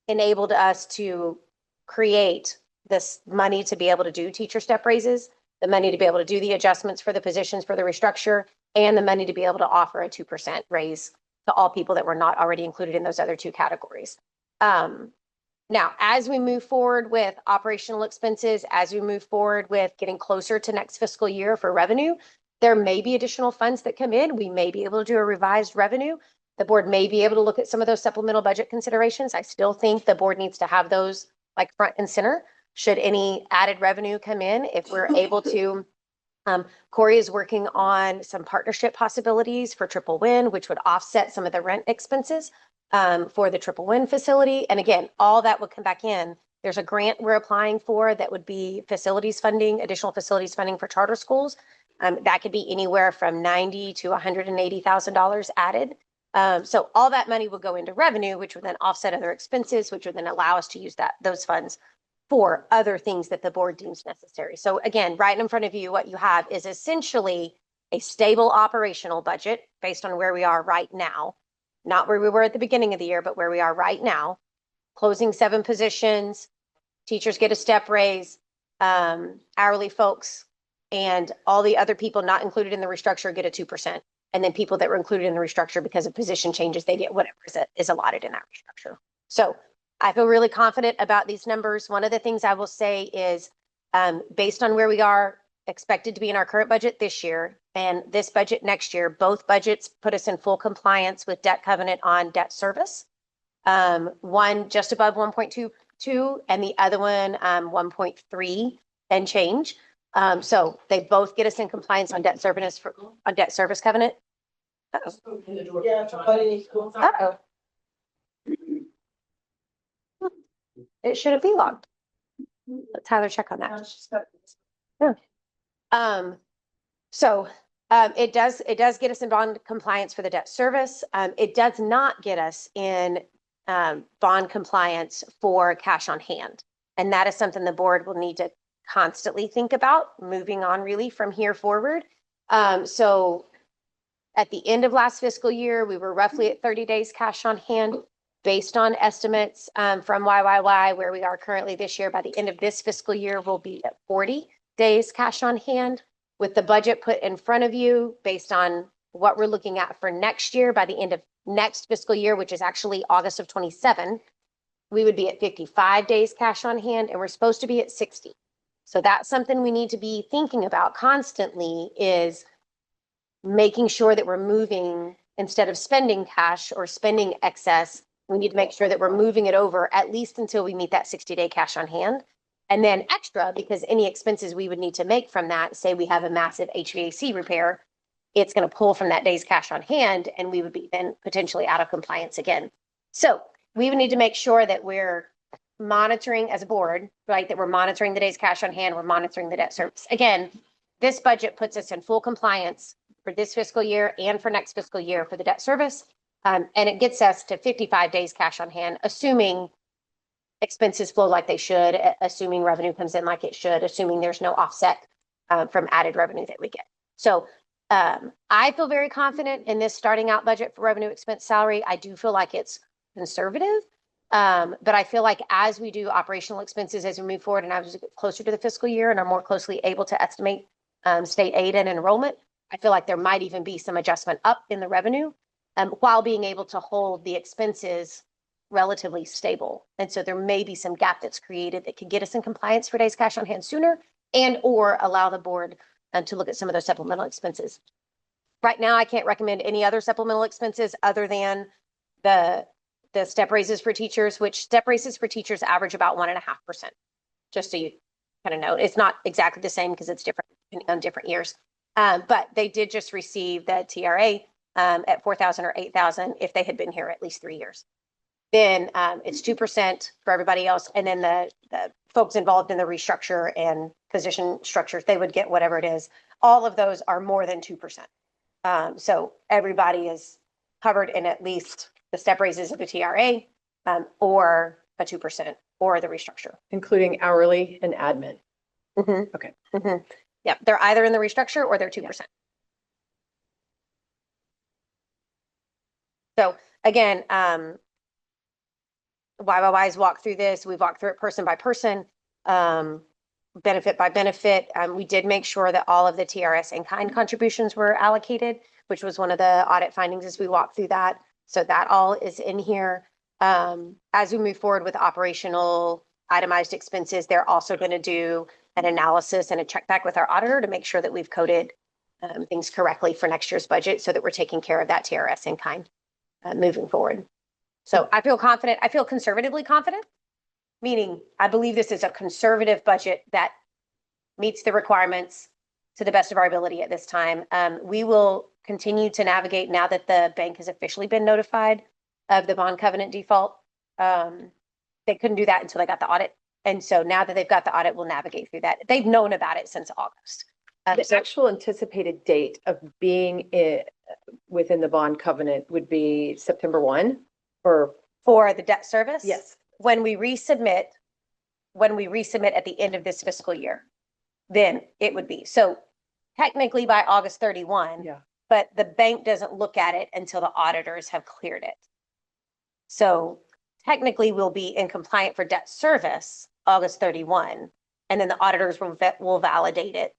enabled us to create this money to be able to do teacher step raises, the money to be able to do the adjustments for the positions for the restructure, and the money to be able to offer a 2% raise to all people that were not already included in those other 2 categories. Now, as we move forward with operational expenses, as we move forward with getting closer to next fiscal year for revenue, there may be additional funds that come in. We may be able to do a revised revenue. The board may be able to look at some of those supplemental budget considerations. I still think the board needs to have those like front and center. Should any added revenue come in, if we're able to, Corey is working on some partnership possibilities for Triple Win, which would offset some of the rent expenses for the Triple Win facility. And again, all that would come back in. There's a grant we're applying for that would be facilities funding, additional facilities funding for charter schools. That could be anywhere from $90,000 to $180,000 added. So all that money will go into revenue, which would then offset other expenses, which would then allow us to use those funds for other things that the board deems necessary. So again, right in front of you, what you have is essentially a stable operational budget based on where we are right now, not where we were at the beginning of the year, but where we are right now, closing 7 positions, teachers get a step raise, hourly folks, and all the other people not included in the restructure get a 2% And then people that were included in the restructure because of position changes, they get whatever is allotted in that restructure. So I feel really confident about these numbers. One of the things I will say is, based on where we are expected to be in our current budget this year and this budget next year, both budgets put us in full compliance with debt covenant on debt service. One just above 1.22 and the other one 1.3 and change. So they both get us in compliance on debt service covenant. Uh-oh. Yeah, somebody needs to. Uh-oh. It shouldn't be locked. Let Tyler check on that. So it does get us in bond compliance for the debt service. It does not get us in bond compliance for cash on hand. And that is something the board will need to constantly think about moving on really from here forward. So at the end of last fiscal year, we were roughly at 30 days cash on hand based on estimates from YYY, where we are currently this year. By the end of this fiscal year, we'll be at 40 days cash on hand. With the budget put in front of you based on what we're looking at for next year, by the end of next fiscal year, which is actually August of 27, we would be at 55 days cash on hand, and we're supposed to be at 60. So that's something we need to be thinking about constantly, is making sure that we're moving, instead of spending cash or spending excess, we need to make sure that we're moving it over at least until we meet that 60-day cash on hand. And then extra, because any expenses we would need to make from that, say we have a massive HVAC repair, it's going to pull from that day's cash on hand, and we would be then potentially out of compliance again. So we would need to make sure that we're monitoring as a board, right? That we're monitoring the days cash on hand, we're monitoring the debt service. Again, this budget puts us in full compliance for this fiscal year and for next fiscal year for the debt service. And it gets us to 55 days cash on hand, assuming expenses flow like they should, assuming revenue comes in like it should, assuming there's no offset from added revenue that we get. So I feel very confident in this starting out budget for revenue, expense, salary. I do feel like it's conservative, but I feel like as we do operational expenses, as we move forward and as we get closer to the fiscal year and are more closely able to estimate state aid and enrollment, I feel like there might even be some adjustment up in the revenue while being able to hold the expenses relatively stable. And so there may be some gap that's created that could get us in compliance for days cash on hand sooner, and or allow the board to look at some of those supplemental expenses. Right now, I can't recommend any other supplemental expenses other than the step raises for teachers, which step raises for teachers average about 1.5%. Just so you kind of know, it's not exactly the same because it's different depending on different years. But they did just receive the TRA at 4,000 or 8,000 if they had been here at least 3 years. Then it's 2% for everybody else. And then the folks involved in the restructure and position structures, they would get whatever it is. All of those are more than 2%. So everybody is covered in at least the step raises of the TRA or a 2% or the restructure. Including hourly and admin. Mm-hmm. Okay. Mm-hmm. Yeah, they're either in the restructure or they're 2%. Yeah. So again, YYY's walked through this. We've walked through it person by person, benefit by benefit. We did make sure that all of the TRS and kind contributions were allocated, which was one of the audit findings as we walked through that. So that all is in here. As we move forward with operational itemized expenses, they're also going to do an analysis and a check back with our auditor to make sure that we've coded things correctly for next year's budget so that we're taking care of that TRS in kind moving forward. So I feel confident. I feel conservatively confident, meaning I believe this is a conservative budget that meets the requirements to the best of our ability at this time. We will continue to navigate now that the bank has officially been notified of the bond covenant default. They couldn't do that until they got the audit. And so now that they've got the audit, we'll navigate through that. They've known about it since August. The actual anticipated date of being within the bond covenant would be September 1 or? For the debt service? Yes. When we resubmit at the end of this fiscal year, then it would be. So technically by August 31. Yeah. But the bank doesn't look at it until the auditors have cleared it. So technically we'll be in compliant for debt service August 31, and then the auditors will validate it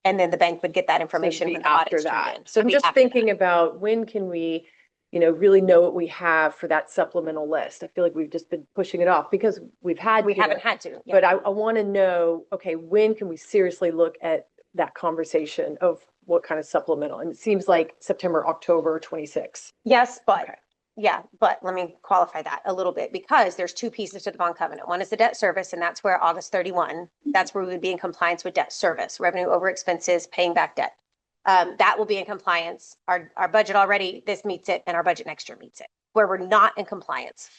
And then the bank would get that So it'd information be when the after audit's turned that. in. So I'm It'd be just after that. thinking about when can we, really know what we have for that supplemental list? I feel like we've just been pushing it off because we've had. We haven't had to. But I want to know, okay, when can we seriously look at that conversation of what kind of supplemental? And it seems like September, October 26. Yes, but, Okay. yeah, but let me qualify that a little bit because there's two pieces to the bond covenant. One is the debt service, and that's where August 31, that's where we would be in compliance with debt service, revenue over expenses, paying back debt. That will be in compliance. Our budget already, this meets it, and our budget next year meets it. Where we're not in compliance.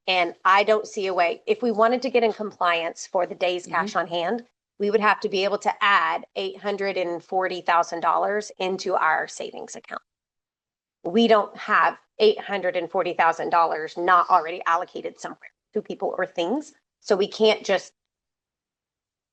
And I don't see a way, if we wanted to get in compliance for the days cash on hand, we would have to be able to add $840,000 into our savings account. We don't have $840,000 not already allocated somewhere to people or things. So we can't just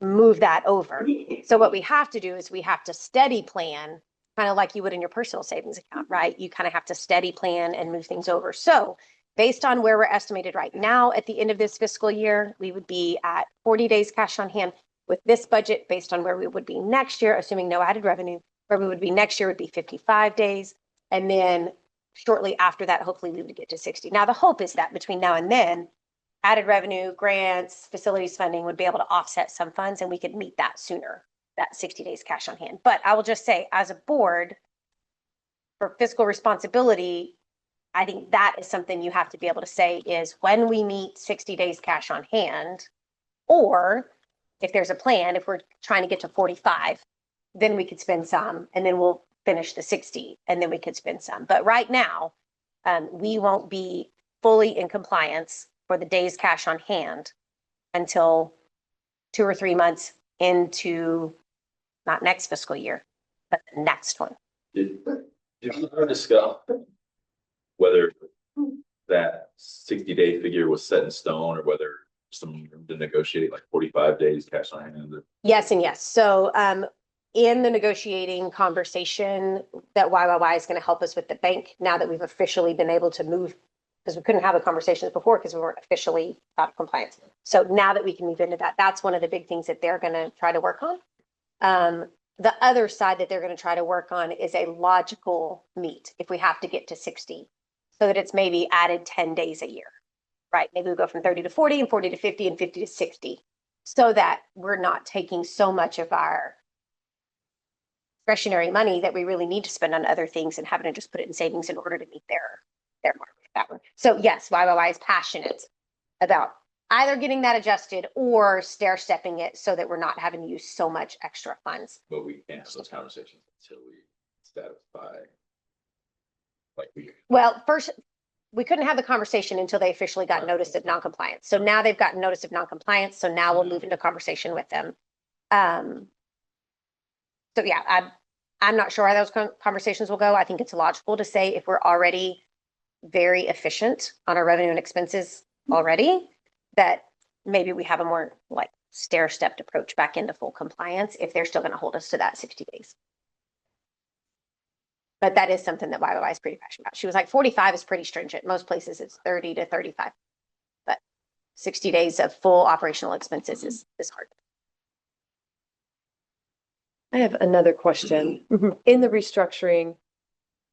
move that over. So what we have to do is we have to steady plan, kind of like you would in your personal savings account, right? You kind of have to steady plan and move things over. So based on where we're estimated right now, at the end of this fiscal year, we would be at 40 days cash on hand. With this budget, based on where we would be next year, assuming no added revenue, where we would be next year would be 55 days. And then shortly after that, hopefully we would get to 60. Now, the hope is that between now and then, added revenue, grants, facilities funding would be able to offset some funds and we could meet that sooner, that 60 days cash on hand. But I will just say, as a board, for fiscal responsibility, I think that is something you have to be able to say is when we meet 60 days cash on hand, or if there's a plan, if we're trying to get to 45, then we could spend some and then we'll finish the 60 and then we could spend some. But right now, we won't be fully in compliance for the days cash on hand until 2 or 3 months into not next fiscal year, but the next one. Did you ever discuss whether that 60-day figure was set in stone or whether some room to negotiate like 45 days cash on hand? Yes and yes. So in the negotiating conversation that YYY is going to help us with the bank now that we've officially been able to move, because we couldn't have the conversations before because we weren't officially out of compliance. So now that we can move into that, that's one of the big things that they're going to try to work on. The other side that they're going to try to work on is a logical meet if we have to get to 60, so that it's maybe added 10 days a year, right? Maybe we go from 30 to 40 and 40 to 50 and 50 to 60, so that we're not taking so much of our discretionary money that we really need to spend on other things and having to just put it in savings in order to meet their mark. That one. So yes, YYY is passionate about either getting that adjusted or stair stepping it so that we're not having to use so much extra funds. But we can't have those conversations until we satisfy. Well, first, we couldn't have the conversation until they officially got notice of noncompliance. So now they've gotten notice of noncompliance. So now we'll move into conversation with them. So yeah, I'm not sure how those conversations will go. I think it's logical to say if we're already very efficient on our revenue and expenses already, that maybe we have a more like stair-stepped approach back into full compliance if they're still going to hold us to that 60 days. But that is something that YYY is pretty passionate about. She was like, 45 is pretty stringent. Most places it's 30 to 35. But 60 days of full operational expenses is hard. I have another question. In the restructuring,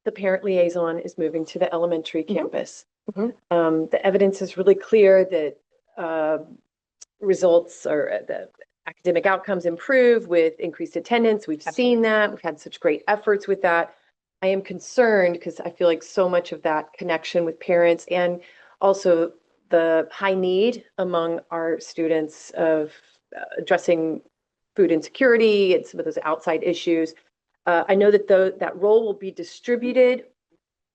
the parent liaison is moving to the elementary campus. The evidence is really clear that results or the academic outcomes improve with increased attendance. We've seen that. We've had such great efforts with that. I am concerned because I feel like so much of that connection with parents and also the high need among our students of addressing food insecurity and some of those outside issues. I know that that role will be distributed.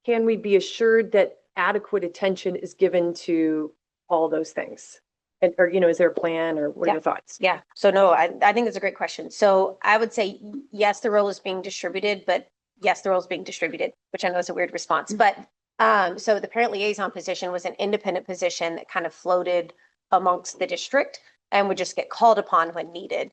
Can we be assured that adequate attention is given to all those things? And, or, is there a plan or what are your thoughts? Yeah. So no, I think that's a great question. So I would say, yes, the role is being distributed, but yes, the role is being distributed, which I know is a weird response, but so the parent liaison position was an independent position that kind of floated amongst the district and would just get called upon when needed.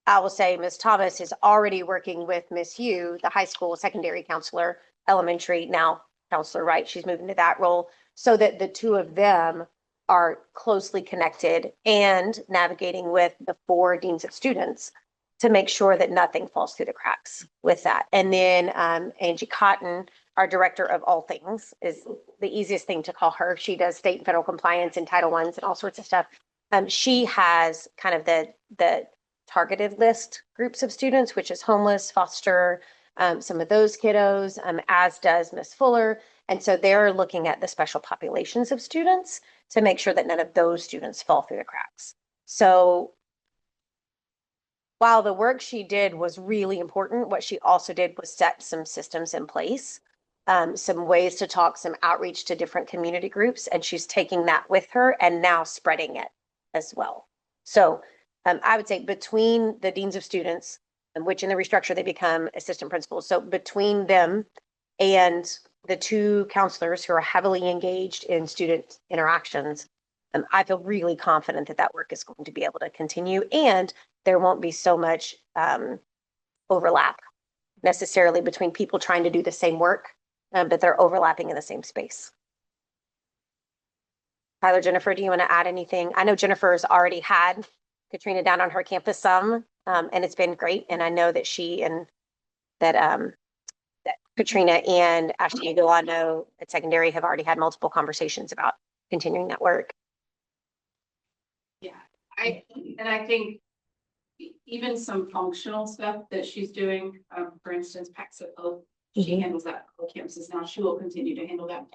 I will say Ms. Thomas is already working with Ms. Hugh, the high school secondary counselor, elementary now counselor, right? She's moving to that role so that the two of them are closely connected and navigating with the 4 deans of students to make sure that nothing falls through the cracks with that. And then Angie Cotton, our director of all things, is the easiest thing to call her. She does state and federal compliance and Title I's and all sorts of stuff. She has kind of the targeted list groups of students, which is homeless, foster, some of those kiddos, as does Miss Fuller. And so they're looking at the special populations of students to make sure that none of those students fall through the cracks. So while the work she did was really important, what she also did was set some systems in place, some ways to talk, some outreach to different community groups, and she's taking that with her and now spreading it as well. So I would say between the deans of students, which in the restructure they become assistant principals, so between them and the two counselors who are heavily engaged in student interactions, I feel really confident that that work is going to be able to continue, and there won't be so much overlap necessarily between people trying to do the same work, but they're overlapping in the same space. Tyler, Jennifer, do you want to add anything? I know Jennifer's already had Katrina down on her campus some, and it's been great. And I know that she and that Katrina and Ashley Ugalano at secondary have already had multiple conversations about continuing that work. Yeah, I think even some functional stuff that she's doing, for instance, Paxo, she handles that for campuses now. She will continue to handle that,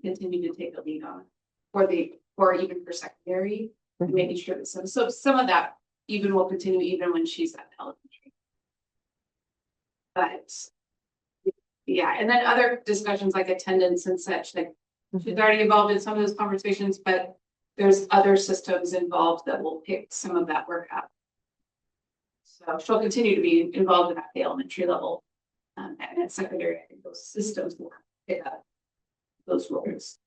continue to take the lead on it, or even for secondary, making sure that some of that even will continue even when she's at elementary. But yeah, and then other discussions like attendance and such, like she's already involved in some of those conversations, but there's other systems involved that will pick some of that work up. So she'll continue to be involved in at the elementary level, and at secondary, I think those systems will pick up those roles.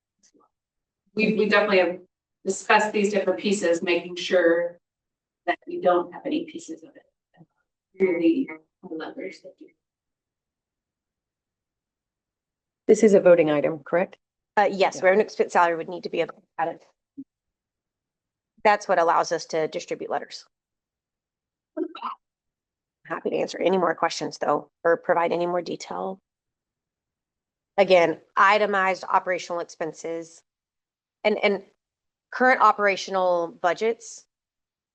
We definitely have discussed these different pieces, making sure that we don't have any pieces of it really levers that do. This is a voting item, correct? Yes, where an expense salary would need to be added. That's what allows us to distribute letters. Happy to answer any more questions though, or provide any more detail. Again, itemized operational expenses and current operational budgets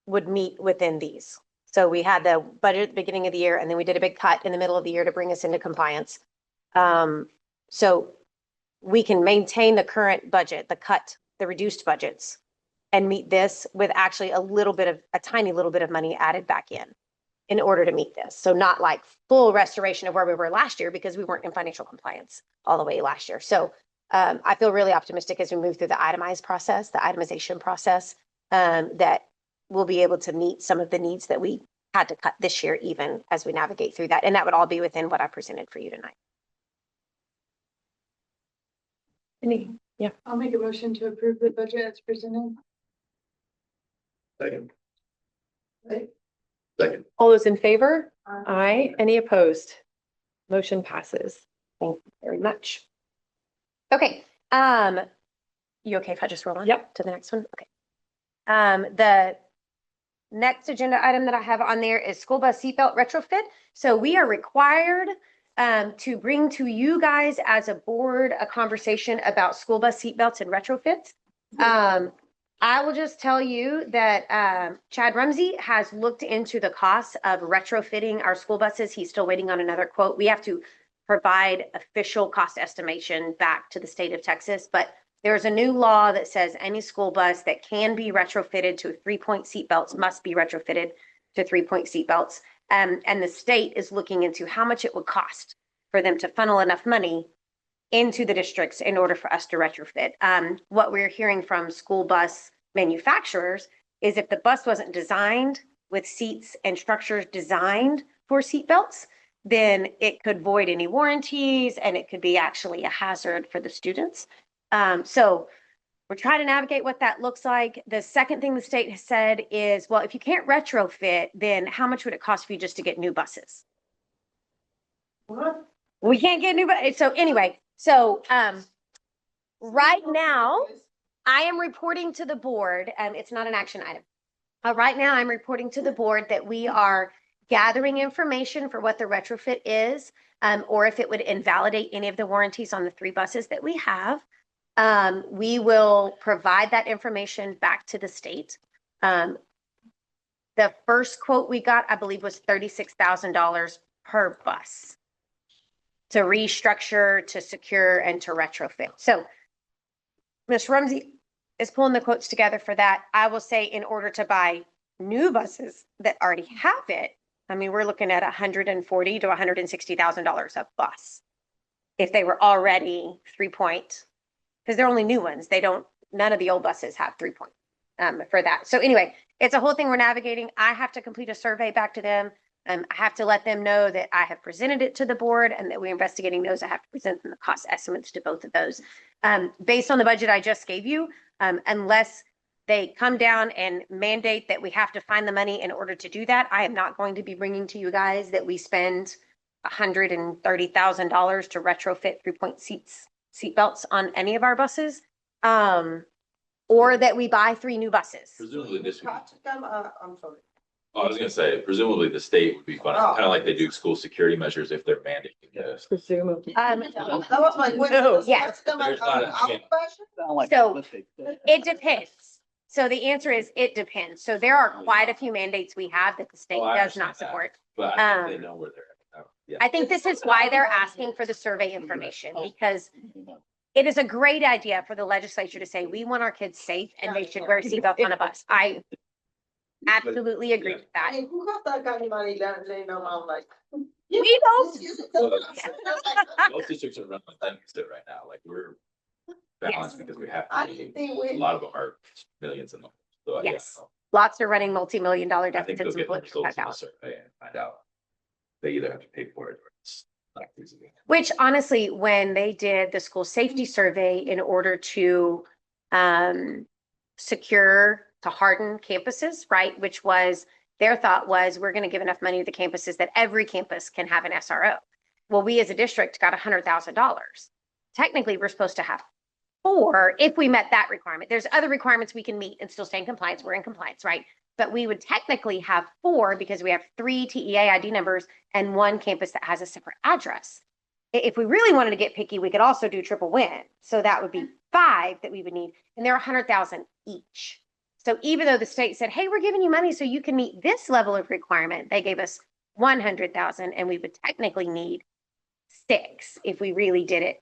would meet within these. So we had the budget at the beginning of the year, and then we did a big cut in the middle of the year to bring us into compliance. So we can maintain the current budget, the reduced budgets, and meet this with actually a tiny little bit of money added back in order to meet this. So not like full restoration of where we were last year, because we weren't in financial compliance all the way last year. So I feel really optimistic as we move through the itemization process, that we'll be able to meet some of the needs that we had to cut this year, even as we navigate through that. And that would all be within what I presented for you tonight. Yeah. I'll make a motion to approve the budget as presented. Second. Right. Second. All those in favor? Aye. Any opposed? Motion passes. Thank you very much. Okay. You okay if I just roll on? Yep. To the next one? Okay. The next agenda item that I have on there is school bus seatbelt retrofit. So we are required to bring to you guys as a board a conversation about school bus seatbelts and retrofits. I will just tell you that Chad Rumsey has looked into the cost of retrofitting our school buses. He's still waiting on another quote. We have to provide official cost estimation back to the state of Texas, but there's a new law that says any school bus that can be retrofitted to 3-point seatbelts must be retrofitted to 3-point seatbelts. And the state is looking into how much it would cost for them to funnel enough money into the districts in order for us to retrofit. What we're hearing from school bus manufacturers is if the bus wasn't designed with seats and structures designed for seatbelts, then it could void any warranties and it could be actually a hazard for the students. So we're trying to navigate what that looks like. The second thing the state has said is, well, if you can't retrofit, then how much would it cost for you just to get new buses? What? We can't get new buses. So anyway, right now I am reporting to the board, it's not an action item. Right now, I'm reporting to the board that we are gathering information for what the retrofit is, or if it would invalidate any of the warranties on the 3 buses that we have. We will provide that information back to the state. The first quote we got, I believe, was $36,000 per bus to restructure, to secure, and to retrofit. So Ms. Rumsey is pulling the quotes together for that. I will say in order to buy new buses that already have it, I mean, we're looking at $140,000 to $160,000 a bus. If they were already 3-point, because they're only new ones. None of the old buses have 3-point for that. So anyway, it's a whole thing we're navigating. I have to complete a survey back to them. I have to let them know that I have presented it to the board and that we're investigating those. I have to present them the cost estimates to both of those. Based on the budget I just gave you, unless they come down and mandate that we have to find the money in order to do that, I am not going to be bringing to you guys that we spend $130,000 to retrofit 3-point seat belts on any of our buses, or that we buy 3 new buses. Presumably this would, I'm sorry. I was gonna say, presumably the state would be funding, Oh. kind of like they do school security measures if they're mandating this. Presumably. That was my question. Yes. There's not a- Our budget? So it depends. So the answer is it depends. So there are quite a few mandates we have that the state Oh, I does not understand that. support. But I think they know where they're at. Yeah. I think this is why they're asking for the survey information, because it is a great idea for the legislature to say, we want our kids safe and they should wear seatbelts on a bus. I absolutely agree with I that. mean, who got that kind of money laying around like? We don't. Most districts are running like that right now, like we're balanced because we have, I to. think A we. lot of them are millions and millions. So yeah, Yes. Lots are running multi-million-dollar I think they'll deficits and get the political results of the cutouts. survey and find out. They either have to pay for it or it's not feasible. Which honestly, when they did the school safety survey in order to secure, to harden campuses, right? Which was, their thought was, we're going to give enough money to the campuses that every campus can have an SRO. Well, we as a district got $100,000. Technically, we're supposed to have 4 if we met that requirement. There's other requirements we can meet and still stay in compliance. We're in compliance, right? But we would technically have 4 because we have 3 TEA ID numbers and 1 campus that has a separate address. If we really wanted to get picky, we could also do triple win. So that would be 5 that we would need, and they're 100,000 each. So even though the state said, hey, we're giving you money so you can meet this level of requirement, they gave us 100,000, and we would technically need 6 if we really did it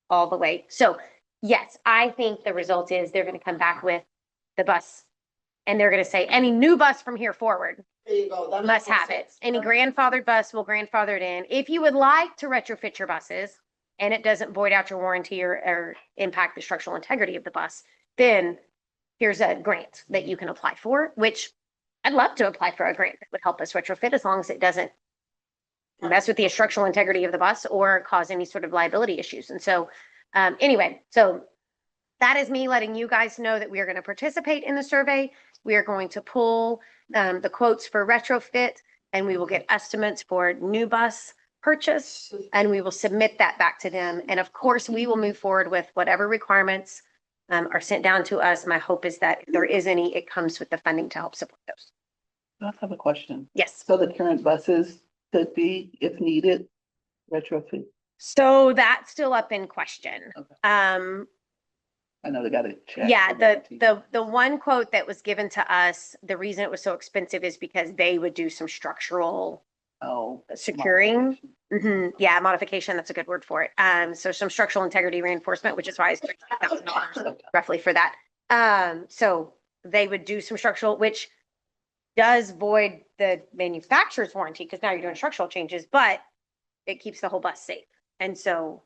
all the way. So yes, I think the result is they're going to come back with the bus, and they're going to say any new bus from here forward There you go. That must makes have it. sense. Any grandfathered bus will grandfather it in. If you would like to retrofit your buses and it doesn't void out your warranty or impact the structural integrity of the bus, then here's a grant that you can apply for, which I'd love to apply for a grant that would help us retrofit as long as it doesn't mess with the structural integrity of the bus or cause any sort of liability issues. And so anyway, so that is me letting you guys know that we are going to participate in the survey. We are going to pull the quotes for retrofit, and we will get estimates for new bus purchase, and we will submit that back to them. And of course, we will move forward with whatever requirements are sent down to us. My hope is that if there is any, it comes with the funding to help support those. I have a question. Yes. So the current buses could be, if needed, retrofit. So that's still up in question. Okay. I know they got to check. Yeah, the one quote that was given to us, the reason it was so expensive is because they would do some structural Oh. securing. modification. Yeah, modification, that's a good word for it. So some structural integrity reinforcement, which is why it's $3,000 roughly for that. So they would do some structural, which does void the manufacturer's warranty because now you're doing structural changes, but it keeps the whole bus safe. And so,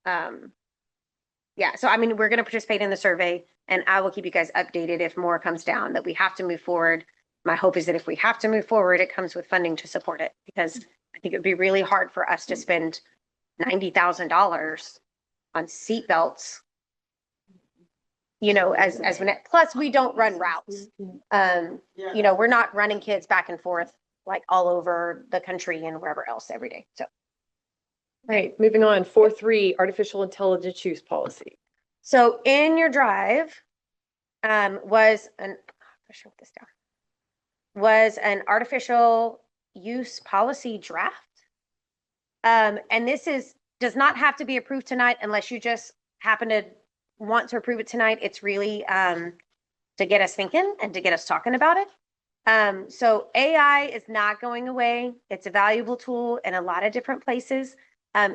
yeah, so I mean, we're going to participate in the survey, and I will keep you guys updated if more comes down that we have to move forward. My hope is that if we have to move forward, it comes with funding to support it, because I think it would be really hard for us to spend $90,000 on seatbelts. You know, as when plus we don't run routes. You know, we're not running kids back and forth like all over the country and wherever else every day. So. Right, moving on, 4.3, artificial intelligence use policy. So in your drive was an, I should write this down. was an artificial use policy draft. And this does not have to be approved tonight unless you just happen to want to approve it tonight. It's really to get us thinking and to get us talking about it. So AI is not going away. It's a valuable tool in a lot of different places.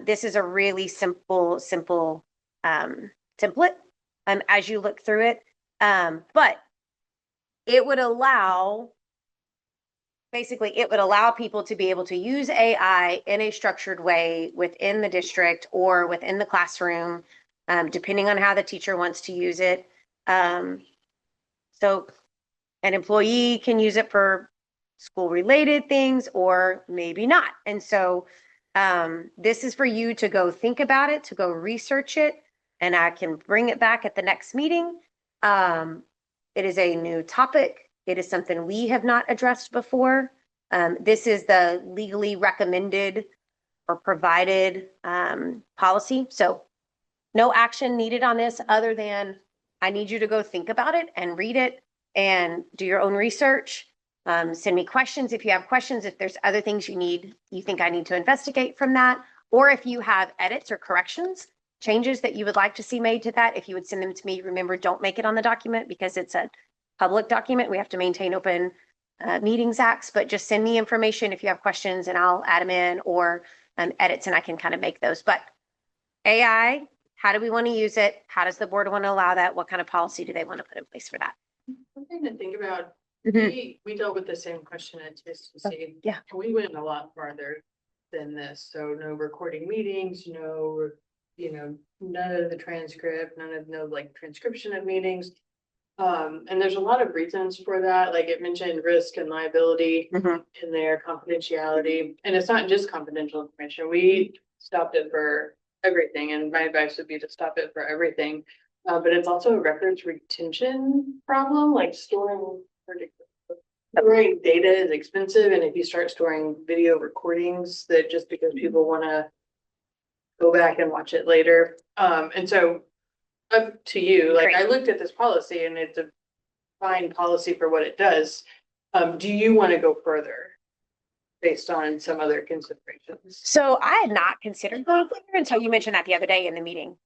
This is a really simple template as you look through it. But it would allow people to be able to use AI in a structured way within the district or within the classroom, depending on how the teacher wants to use it. So an employee can use it for school-related things or maybe not. And so this is for you to go think about it, to go research it, and I can bring it back at the next meeting. It is a new topic. It is something we have not addressed before. This is the legally recommended or provided policy. So no action needed on this other than I need you to go think about it and read it and do your own research. Send me questions if you have questions, if there's other things you think I need to investigate from that, or if you have edits or corrections, changes that you would like to see made to that, if you would send them to me. Remember, don't make it on the document because it's a public document. We have to maintain open meetings acts, but just send me information if you have questions and I'll add them in, or edits and I can kind of make those. But AI, how do we want to use it? How does the board want to allow that? What kind of policy do they want to put in place for that? Something to think about. Mhm. We dealt with the same question at TSTC. yeah. We went a lot farther than this, so no recording meetings, no, none of the transcript, no like transcription of meetings. And there's a lot of reasons for that, like it mentioned risk and liability Mhm. in their confidentiality, and it's not just confidential information. We stopped it for everything, and my advice would be to stop it for everything. But it's also a records retention problem, like storing data is expensive, and if you start storing video recordings, that just because people want to go back and watch it later. And so up to you, like I looked at this policy and it's a fine policy for what it does. Do you want to go further based on some other considerations? So I had not considered going further until you mentioned that the other day in the meeting.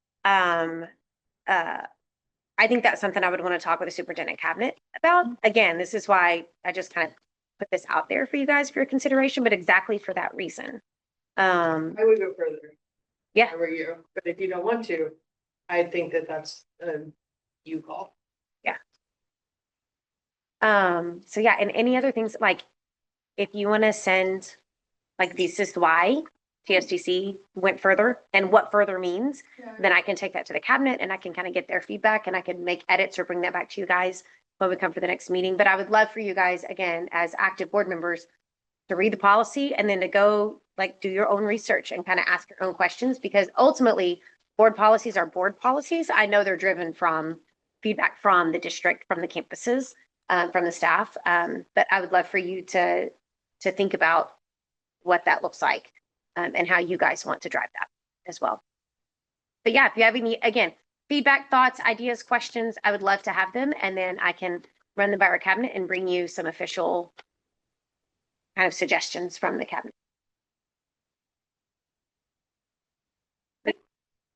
I think that's something I would want to talk with the superintendent cabinet about. Again, this is why I just kind of put this out there for you guys for your consideration, but exactly for that reason. I would go further. Yeah. Over you, but if you don't want to, I think that's you call. Yeah. So yeah, and any other things, like if you want to send, like this is why TSTC went further and what further means, then I can take that to the cabinet and I can kind of get their feedback and I can make edits or bring that back to you guys when we come for the next meeting. But I would love for you guys, again, as active board members, to read the policy and then to go like do your own research and kind of ask your own questions, because ultimately board policies are board policies. I know they're driven from feedback from the district, from the campuses, from the staff. But I would love for you to think about what that looks like and how you guys want to drive that as well. But yeah, if you have any, again, feedback, thoughts, ideas, questions, I would love to have them. And then I can run them by our cabinet and bring you some official kind of suggestions from the cabinet.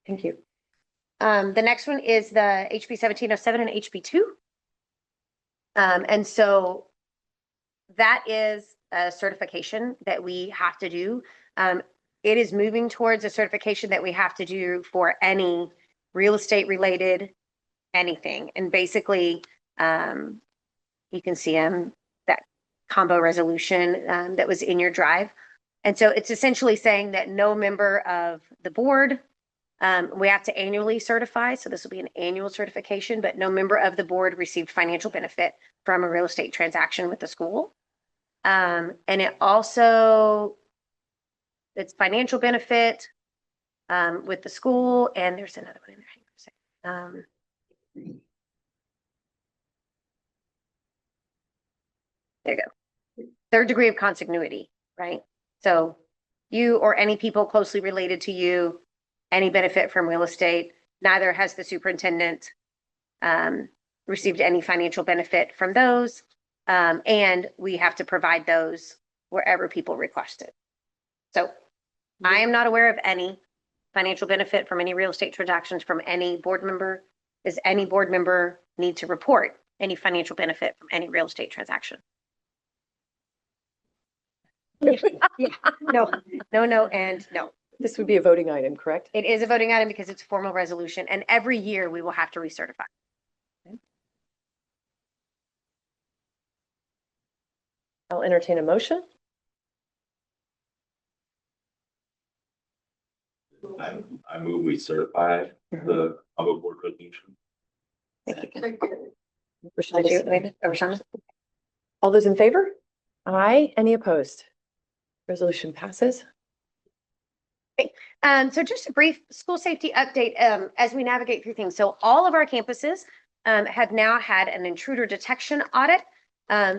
Thank you. The next one is the HB 1707 and HB 2. And so that is a certification that we have to do. It is moving towards a certification that we have to do for any real estate related anything. And basically, you can see that combo resolution that was in your drive. And so it's essentially saying that no member of the board, we have to annually certify. So this will be an annual certification, but no member of the board received financial benefit from a real estate transaction with the school. And it also, it's financial benefit with the school, and there's another one in there. Hang on a second. There you go. Third degree of consanguinity, right? So you or any people closely related to you, any benefit from real estate, neither has the superintendent received any financial benefit from those. And we have to provide those wherever people request it. So I am not aware of any financial benefit from any real estate transactions from any board member. Does any board member need to report any financial benefit from any real estate transaction? Yeah, no, and no. This would be a voting item, correct? It is a voting item because it's a formal resolution, and every year we will have to recertify. I'll entertain a motion. I move we certify the combo board resolution. Rashana? All those in favor? Aye. Any opposed? Resolution passes. So just a brief school safety update as we navigate through things. So all of our campuses have now had an intruder detection audit.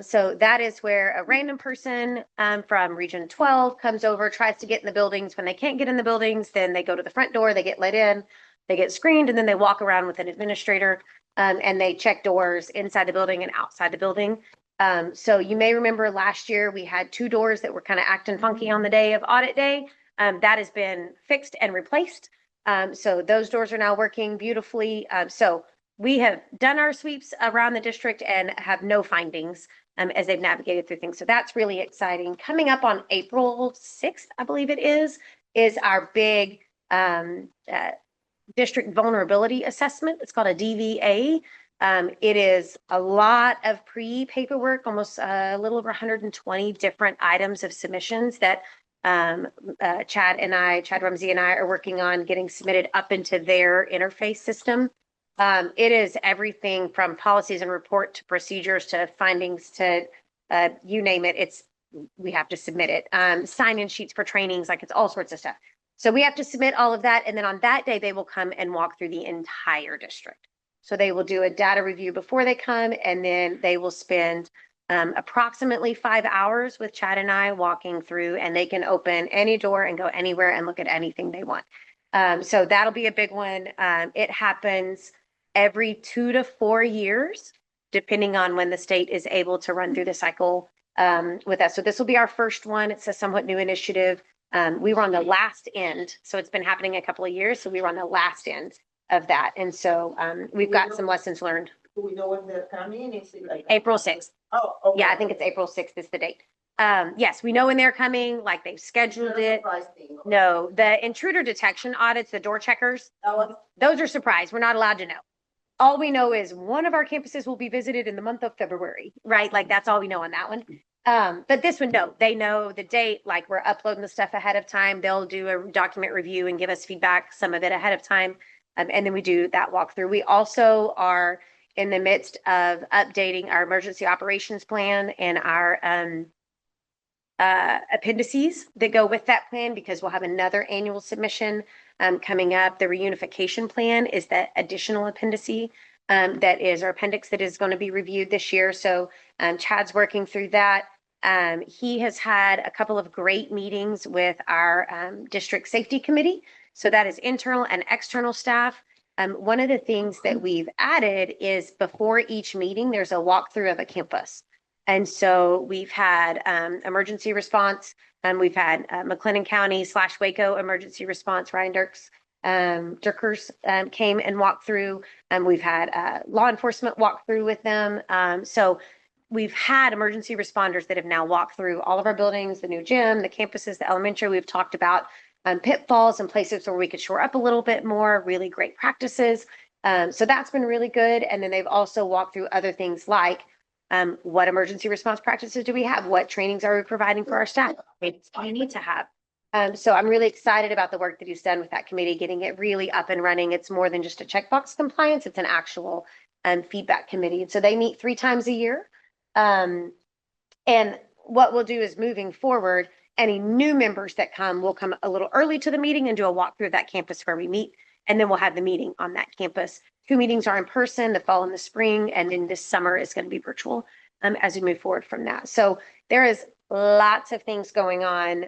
So that is where a random person from Region 12 comes over, tries to get in the buildings. When they can't get in the buildings, then they go to the front door, they get let in, they get screened, and then they walk around with an administrator and they check doors inside the building and outside the building. So you may remember last year we had 2 doors that were kind of acting funky on the day of audit day. That has been fixed and replaced. So those doors are now working beautifully. So we have done our sweeps around the district and have no findings as they've navigated through things. So that's really exciting. Coming up on April 6th, I believe it is our big district vulnerability assessment. It's called a DVA. It is a lot of pre-paperwork, almost a little over 120 different items of submissions that Chad Rumsey and I are working on getting submitted up into their interface system. It is everything from policies and report to procedures to findings to you name it. We have to submit it. Sign-in sheets for trainings, like it's all sorts of stuff. So we have to submit all of that. And then on that day, they will come and walk through the entire district. So they will do a data review before they come, and then they will spend approximately 5 hours with Chad and I walking through, and they can open any door and go anywhere and look at anything they want. So that'll be a big one. It happens every 2 to 4 years, depending on when the state is able to run through the cycle with us. So this will be our first one. It's a somewhat new initiative. We were on the last end, so it's been happening a couple of years. So we were on the last end of that. And so we've got some lessons learned. Do we know when they're coming? Is it like? April 6th. Oh, okay. Yeah, I think it's April 6th is the date. Yes, we know when they're coming, like they've scheduled it. Surprise thing. No, the intruder detection audits, the door checkers, That was- those are surprise. We're not allowed to know. All we know is one of our campuses will be visited in the month of February, right? Like that's all we know on that one. But this one, no, they know the date, like we're uploading the stuff ahead of time. They'll do a document review and give us feedback, some of it ahead of time. And then we do that walkthrough. We also are in the midst of updating our emergency operations plan and our appendices that go with that plan, because we'll have another annual submission coming up. The reunification plan is that additional appendix that is our appendix that is going to be reviewed this year. So Chad's working through that. He has had a couple of great meetings with our district safety committee. So that is internal and external staff. One of the things that we've added is before each meeting, there's a walkthrough of a campus. And so we've had emergency response, and we've had McLennan County / Waco emergency response. Ryan Dirkers came and walked through, and we've had law enforcement walk through with them. So we've had emergency responders that have now walked through all of our buildings, the new gym, the campuses, the elementary. We've talked about pitfalls and places where we could shore up a little bit more, really great practices. So that's been really good. And then they've also walked through other things like what emergency response practices do we have? What trainings are we providing for our staff? It's all you need to have. So I'm really excited about the work that he's done with that committee, getting it really up and running. It's more than just a checkbox compliance. It's an actual feedback committee. And so they meet 3 times a year. And what we'll do is moving forward, any new members that come will come a little early to the meeting and do a walkthrough of that campus where we meet. And then we'll have the meeting on that campus. 2 meetings are in person, the fall and the spring, and then this summer is going to be virtual as we move forward from that. So there is lots of things going on,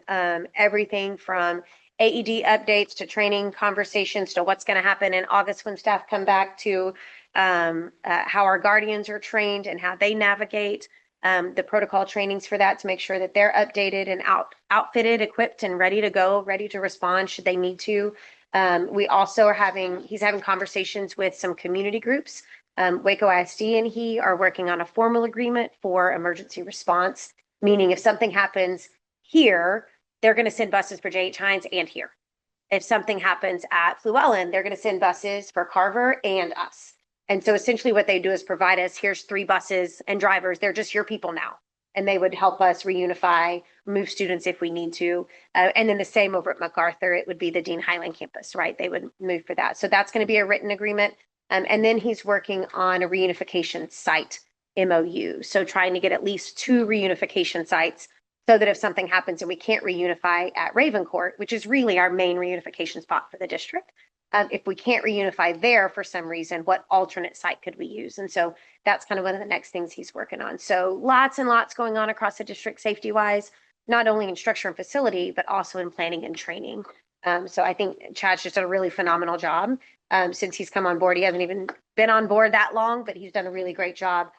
everything from AED updates to training conversations to what's going to happen in August when staff come back, to how our guardians are trained and how they navigate. the protocol trainings for that to make sure that they're updated and outfitted, equipped, and ready to go, ready to respond should they need to. We also are he's having conversations with some community groups. Waco ISD and he are working on a formal agreement for emergency response, meaning if something happens here, they're going to send buses for J.H. Hines and here. If something happens at Fluellen, they're going to send buses for Carver and us. And so essentially what they do is provide us, here's 3 buses and drivers. They're just your people now. And they would help us reunify, move students if we need to. And then the same over at MacArthur, it would be the Dean Highland campus, right? They would move for that. So that's going to be a written agreement. And then he's working on a reunification site MOU. So trying to get at least 2 reunification sites so that if something happens and we can't reunify at Ravencourt, which is really our main reunification spot for the district, if we can't reunify there for some reason, what alternate site could we use? And so that's kind of one of the next things he's working on. So lots and lots going on across the district safety wise, not only in structure and facility, but also in planning and training. So I think Chad's just done a really phenomenal job since he's come on board. He hasn't even been on board that long, but he's done a really great job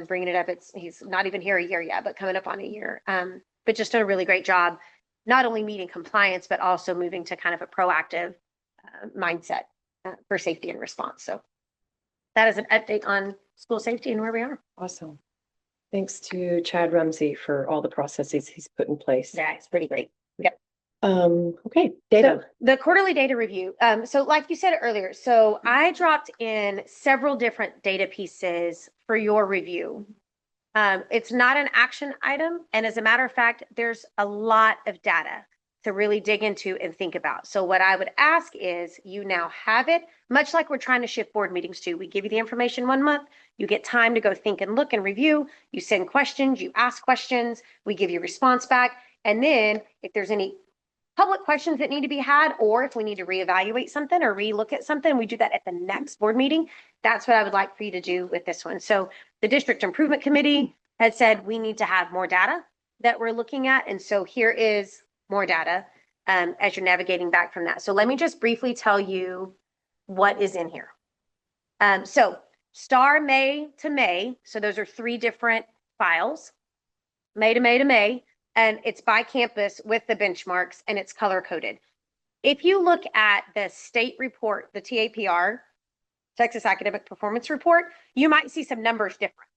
bringing it up. He's not even here a year yet, but coming up on a year. But just done a really great job, not only meeting compliance, but also moving to kind of a proactive mindset for safety and response. So that is an update on school safety and where we are. Awesome. Thanks to Chad Rumsey for all the processes he's put in place. Yeah, it's pretty great. Yep. Okay, data. So the quarterly data review. So like you said earlier, so I dropped in several different data pieces for your review. It's not an action item. And as a matter of fact, there's a lot of data to really dig into and think about. So what I would ask is you now have it, much like we're trying to shift board meetings to. We give you the information 1 month, you get time to go think and look and review, you send questions, you ask questions, we give you response back. And then if there's any public questions that need to be had, or if we need to reevaluate something or relook at something, we do that at the next board meeting. That's what I would like for you to do with this one. So the District Improvement Committee had said we need to have more data that we're looking at. And so here is more data as you're navigating back from that. So let me just briefly tell you what is in here. So STAR May to May. So those are 3 different files, May to May to May, and it's by campus with the benchmarks and it's color coded. If you look at the state report, the TAPR, Texas Academic Performance Report, you might see some numbers different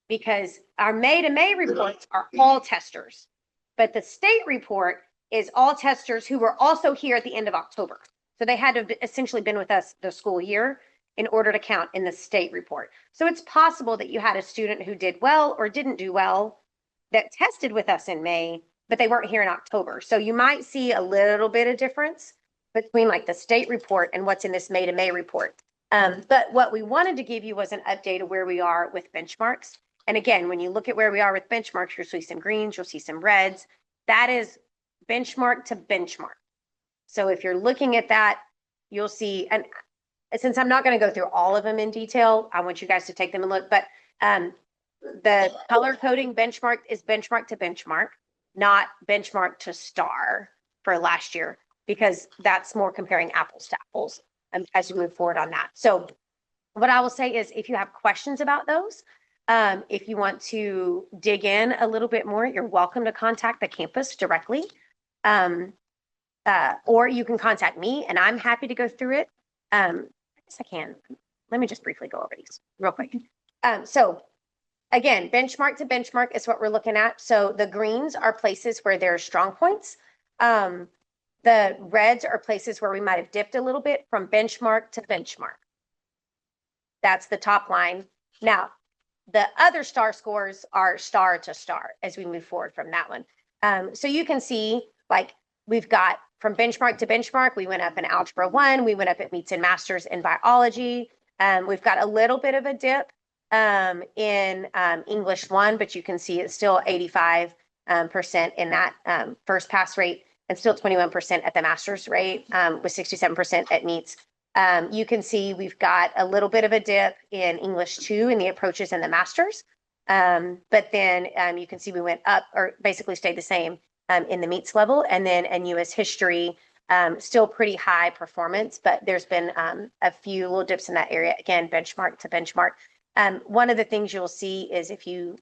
because our May to May reports are all testers, but the state report is all testers who were also here at the end of October. So they had to have essentially been with us the school year in order to count in the state report. So it's possible that you had a student who did well or didn't do well that tested with us in May, but they weren't here in October. So you might see a little bit of difference between like the state report and what's in this May to May report. But what we wanted to give you was an update of where we are with benchmarks. And again, when you look at where we are with benchmarks, you'll see some greens, you'll see some reds. That is benchmark to benchmark. So if you're looking at that, you'll see, and since I'm not going to go through all of them in detail, I want you guys to take them and look, but the color coding benchmark is benchmark to benchmark, not benchmark to STAR for last year, because that's more comparing apples to apples as we move forward on that. So what I will say is if you have questions about those, if you want to dig in a little bit more, you're welcome to contact the campus directly. Or you can contact me and I'm happy to go through it. I guess I can. Let me just briefly go over these real quick. So again, benchmark to benchmark is what we're looking at. So the greens are places where there are strong points. The reds are places where we might have dipped a little bit from benchmark to benchmark. That's the top line. Now, the other STAR scores are STAR to STAR as we move forward from that one. So you can see like we've got from benchmark to benchmark, we went up in Algebra 1, we went up at Meets and Masters in Biology. We've got a little bit of a dip in English 1, but you can see it's still 85% in that first pass rate and still 21% at the master's rate with 67% at Meets. You can see we've got a little bit of a dip in English 2 in the approaches and the masters. But then you can see we went up or basically stayed the same in the Meets level. And then in US history, still pretty high performance, but there's been a few little dips in that area. Again, benchmark to benchmark. One of the things you'll see is if you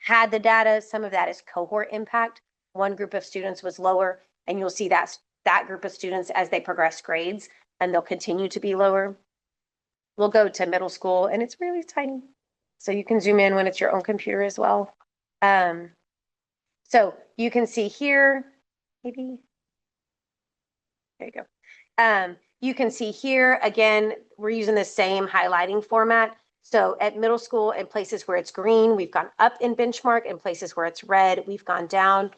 had the data. Some of that is cohort impact. One group of students was lower, and you'll see that group of students as they progress grades, and they'll continue to be lower. We'll go to middle school, and it's really tiny. So you can zoom in when it's your own computer as well. So you can see here, maybe, there you go. You can see here, again, we're using the same highlighting format. So at middle school, in places where it's green, we've gone up in benchmark. In places where it's red, we've gone down.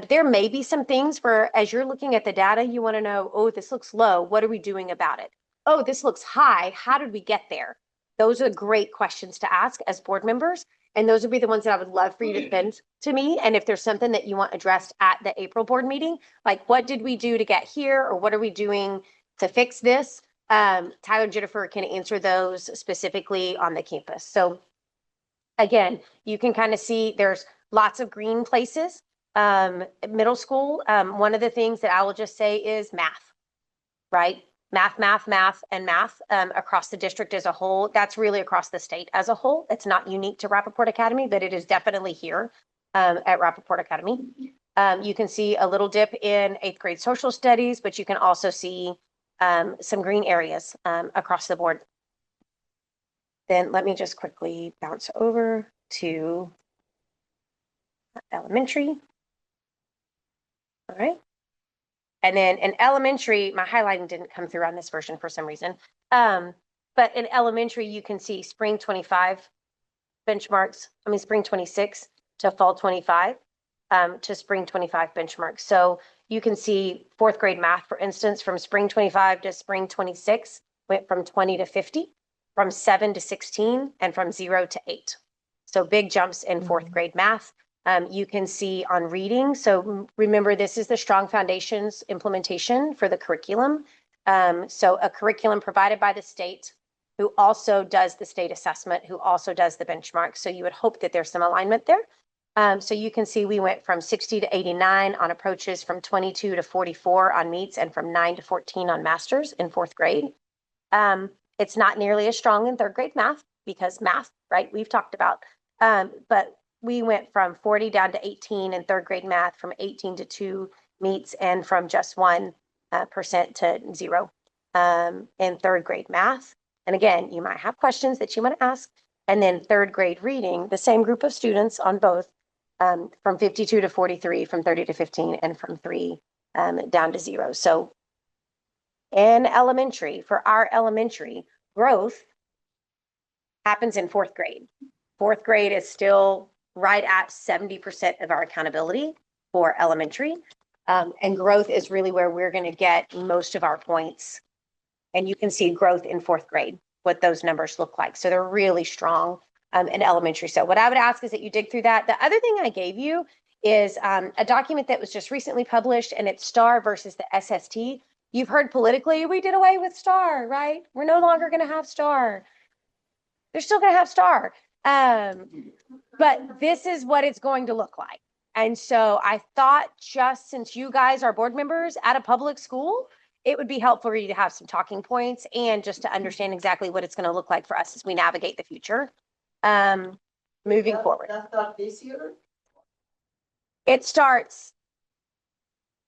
There may be some things where, as you're looking at the data, you want to know, oh, this looks low. What are we doing about it? Oh, this looks high. How did we get there? Those are great questions to ask as board members. And those would be the ones that I would love for you to send to me. And if there's something that you want addressed at the April board meeting, like what did we do to get here? Or what are we doing to fix this? Tyler and Jennifer can answer those specifically on the campus. So again, you can kind of see there's lots of green places. Middle school, one of the things that I will just say is math, right? Math, and math across the district as a whole. That's really across the state as a whole. It's not unique to Rapoport Academy, but it is definitely here at Rapoport Academy. You can see a little dip in 8th grade social studies, but you can also see some green areas across the board. Then let me just quickly bounce over to elementary. All right. And then in elementary, my highlighting didn't come through on this version for some reason. But in elementary, you can see spring 25 benchmarks, spring 26 to fall 25 to spring 25 benchmarks. So you can see 4th grade math, for instance, from spring 25 to spring 26, went from 20 to 50, from 7 to 16, and from 0 to 8. So big jumps in 4th grade math. You can see on reading. So remember, this is the Strong Foundations implementation for the curriculum. So a curriculum provided by the state, who also does the state assessment, who also does the benchmark. So you would hope that there's some alignment there. So you can see we went from 60 to 89 on approaches, from 22 to 44 on meets, and from 9 to 14 on masters in 4th grade. It's not nearly as strong in 3rd grade math, because math, right, we've talked about. But we went from 40 down to 18 in 3rd grade math, from 18 to 2 meets, and from just 1% to 0 in 3rd grade math. And again, you might have questions that you want to ask. And then 3rd grade reading, the same group of students on both, from 52 to 43, from 30 to 15, and from 3 down to 0. So in elementary, for our elementary, growth happens in 4th grade. 4th grade is still right at 70% of our accountability for elementary. And growth is really where we're going to get most of our points. And you can see growth in 4th grade, what those numbers look like. So they're really strong in elementary. So what I would ask is that you dig through that. The other thing I gave you is a document that was just recently published, and it's STAR versus the SST. You've heard politically, we did away with STAR, right? We're no longer going to have STAR. They're still going to have STAR. But this is what it's going to look like. And so I thought, just since you guys are board members at a public school, it would be helpful for you to have some talking points and just to understand exactly what it's going to look like for us as we navigate the future moving forward. That's not this year? It starts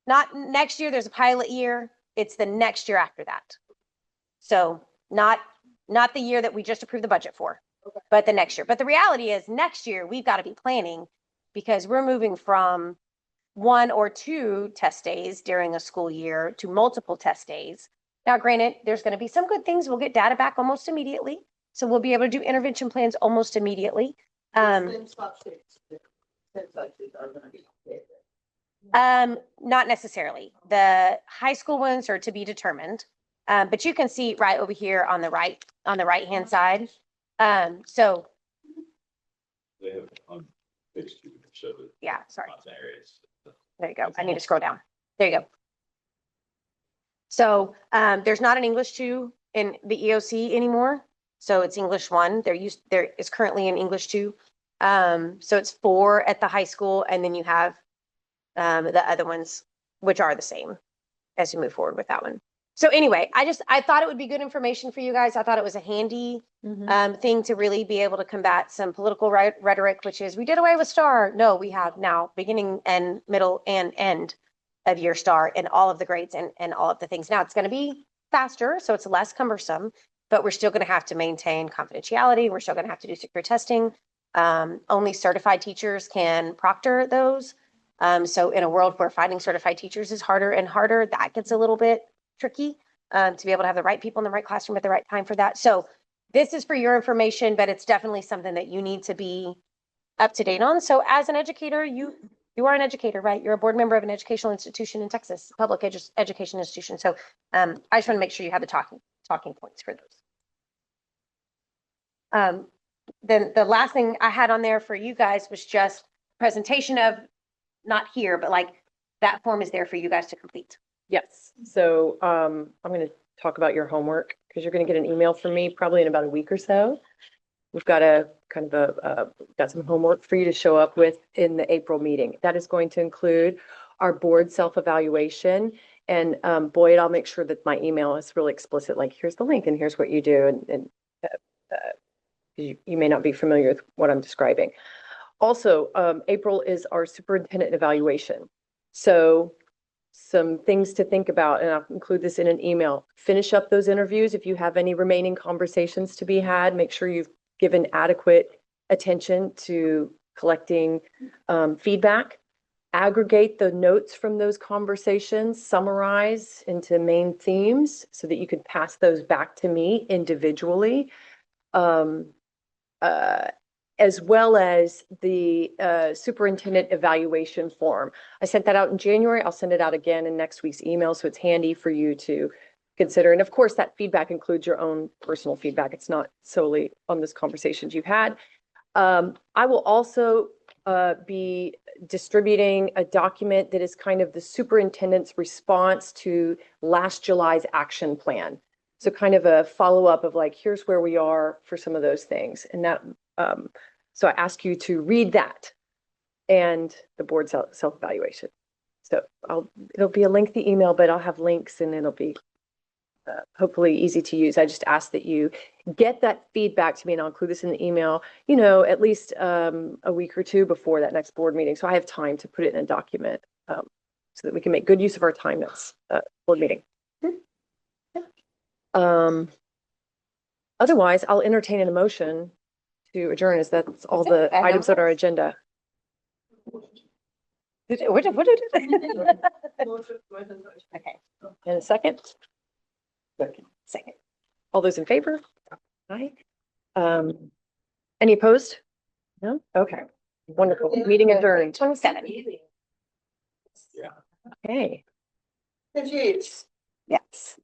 not next year. There's a pilot year. It's the next year after that. So not the year that we just approved the budget for, but the next year. But the reality is, next year we've got to be planning, because we're moving from 1 or 2 test days during a school year to multiple test days. Now, granted, there's going to be some good things. We'll get data back almost immediately. So we'll be able to do intervention plans almost immediately. Same subjects. Same subjects are gonna be there. Not necessarily. The high school ones are to be determined. But you can see right over here on the right-hand side. So They have on page 2 to show the yeah, sorry. content areas. There you go. I need to scroll down. There you go. So there's not an English 2 in the EOC anymore. So it's English 1. There is currently an English 2. So it's 4 at the high school, and then you have the other ones, which are the same as you move forward with that one. So anyway, I thought it would be good information for you guys. I thought it was a handy thing to really be able to combat some political rhetoric, which is we did away with STAR. No, we have now beginning and middle and end of year STAR and all of the grades and all of the things. Now it's going to be faster, so it's less cumbersome, but we're still going to have to maintain confidentiality. We're still going to have to do secure testing. Only certified teachers can proctor those. So in a world where finding certified teachers is harder and harder, that gets a little bit tricky to be able to have the right people in the right classroom at the right time for that. So this is for your information, but it's definitely something that you need to be up to date on. So as an educator, you are an educator, right? You're a board member of an educational institution in Texas, public education institution. So I just want to make sure you have the talking points for those. Then the last thing I had on there for you guys was just presentation of, not here, but like that form is there for you guys to complete. Yes, so I'm going to talk about your homework because you're going to get an email from me probably in about a week or so. We've got a kind of got some homework for you to show up with in the April meeting. That is going to include our board self-evaluation. And Boyd, I'll make sure that my email is really explicit, like here's the link and here's what you do. And you may not be familiar with what I'm describing. Also, April is our superintendent evaluation. So some things to think about, and I'll include this in an email. Finish up those interviews. If you have any remaining conversations to be had, make sure you've given adequate attention to collecting feedback. Aggregate the notes from those conversations, summarize into main themes so that you can pass those back to me individually. As well as the superintendent evaluation form. I sent that out in January. I'll send it out again in next week's email, so it's handy for you to consider. And of course, that feedback includes your own personal feedback. It's not solely on those conversations you've had. I will also be distributing a document that is kind of the superintendent's response to last July's action plan. So kind of a follow-up of like, here's where we are for some of those things. And that, so I ask you to read that and the board self-evaluation. So it'll be a lengthy email, but I'll have links and it'll be hopefully easy to use. I just ask that you get that feedback to me, and I'll include this in the email, at least a week or two before that next board meeting. So I have time to put it in a document so that we can make good use of our time next board meeting. Otherwise, I'll entertain an emotion to adjourn, as that's all the items on our agenda. Okay. And a second? Second. All those in favor? Aye. Any opposed? No? Okay. Wonderful. Meeting adjourned. 27. Okay. Jeez. Yes.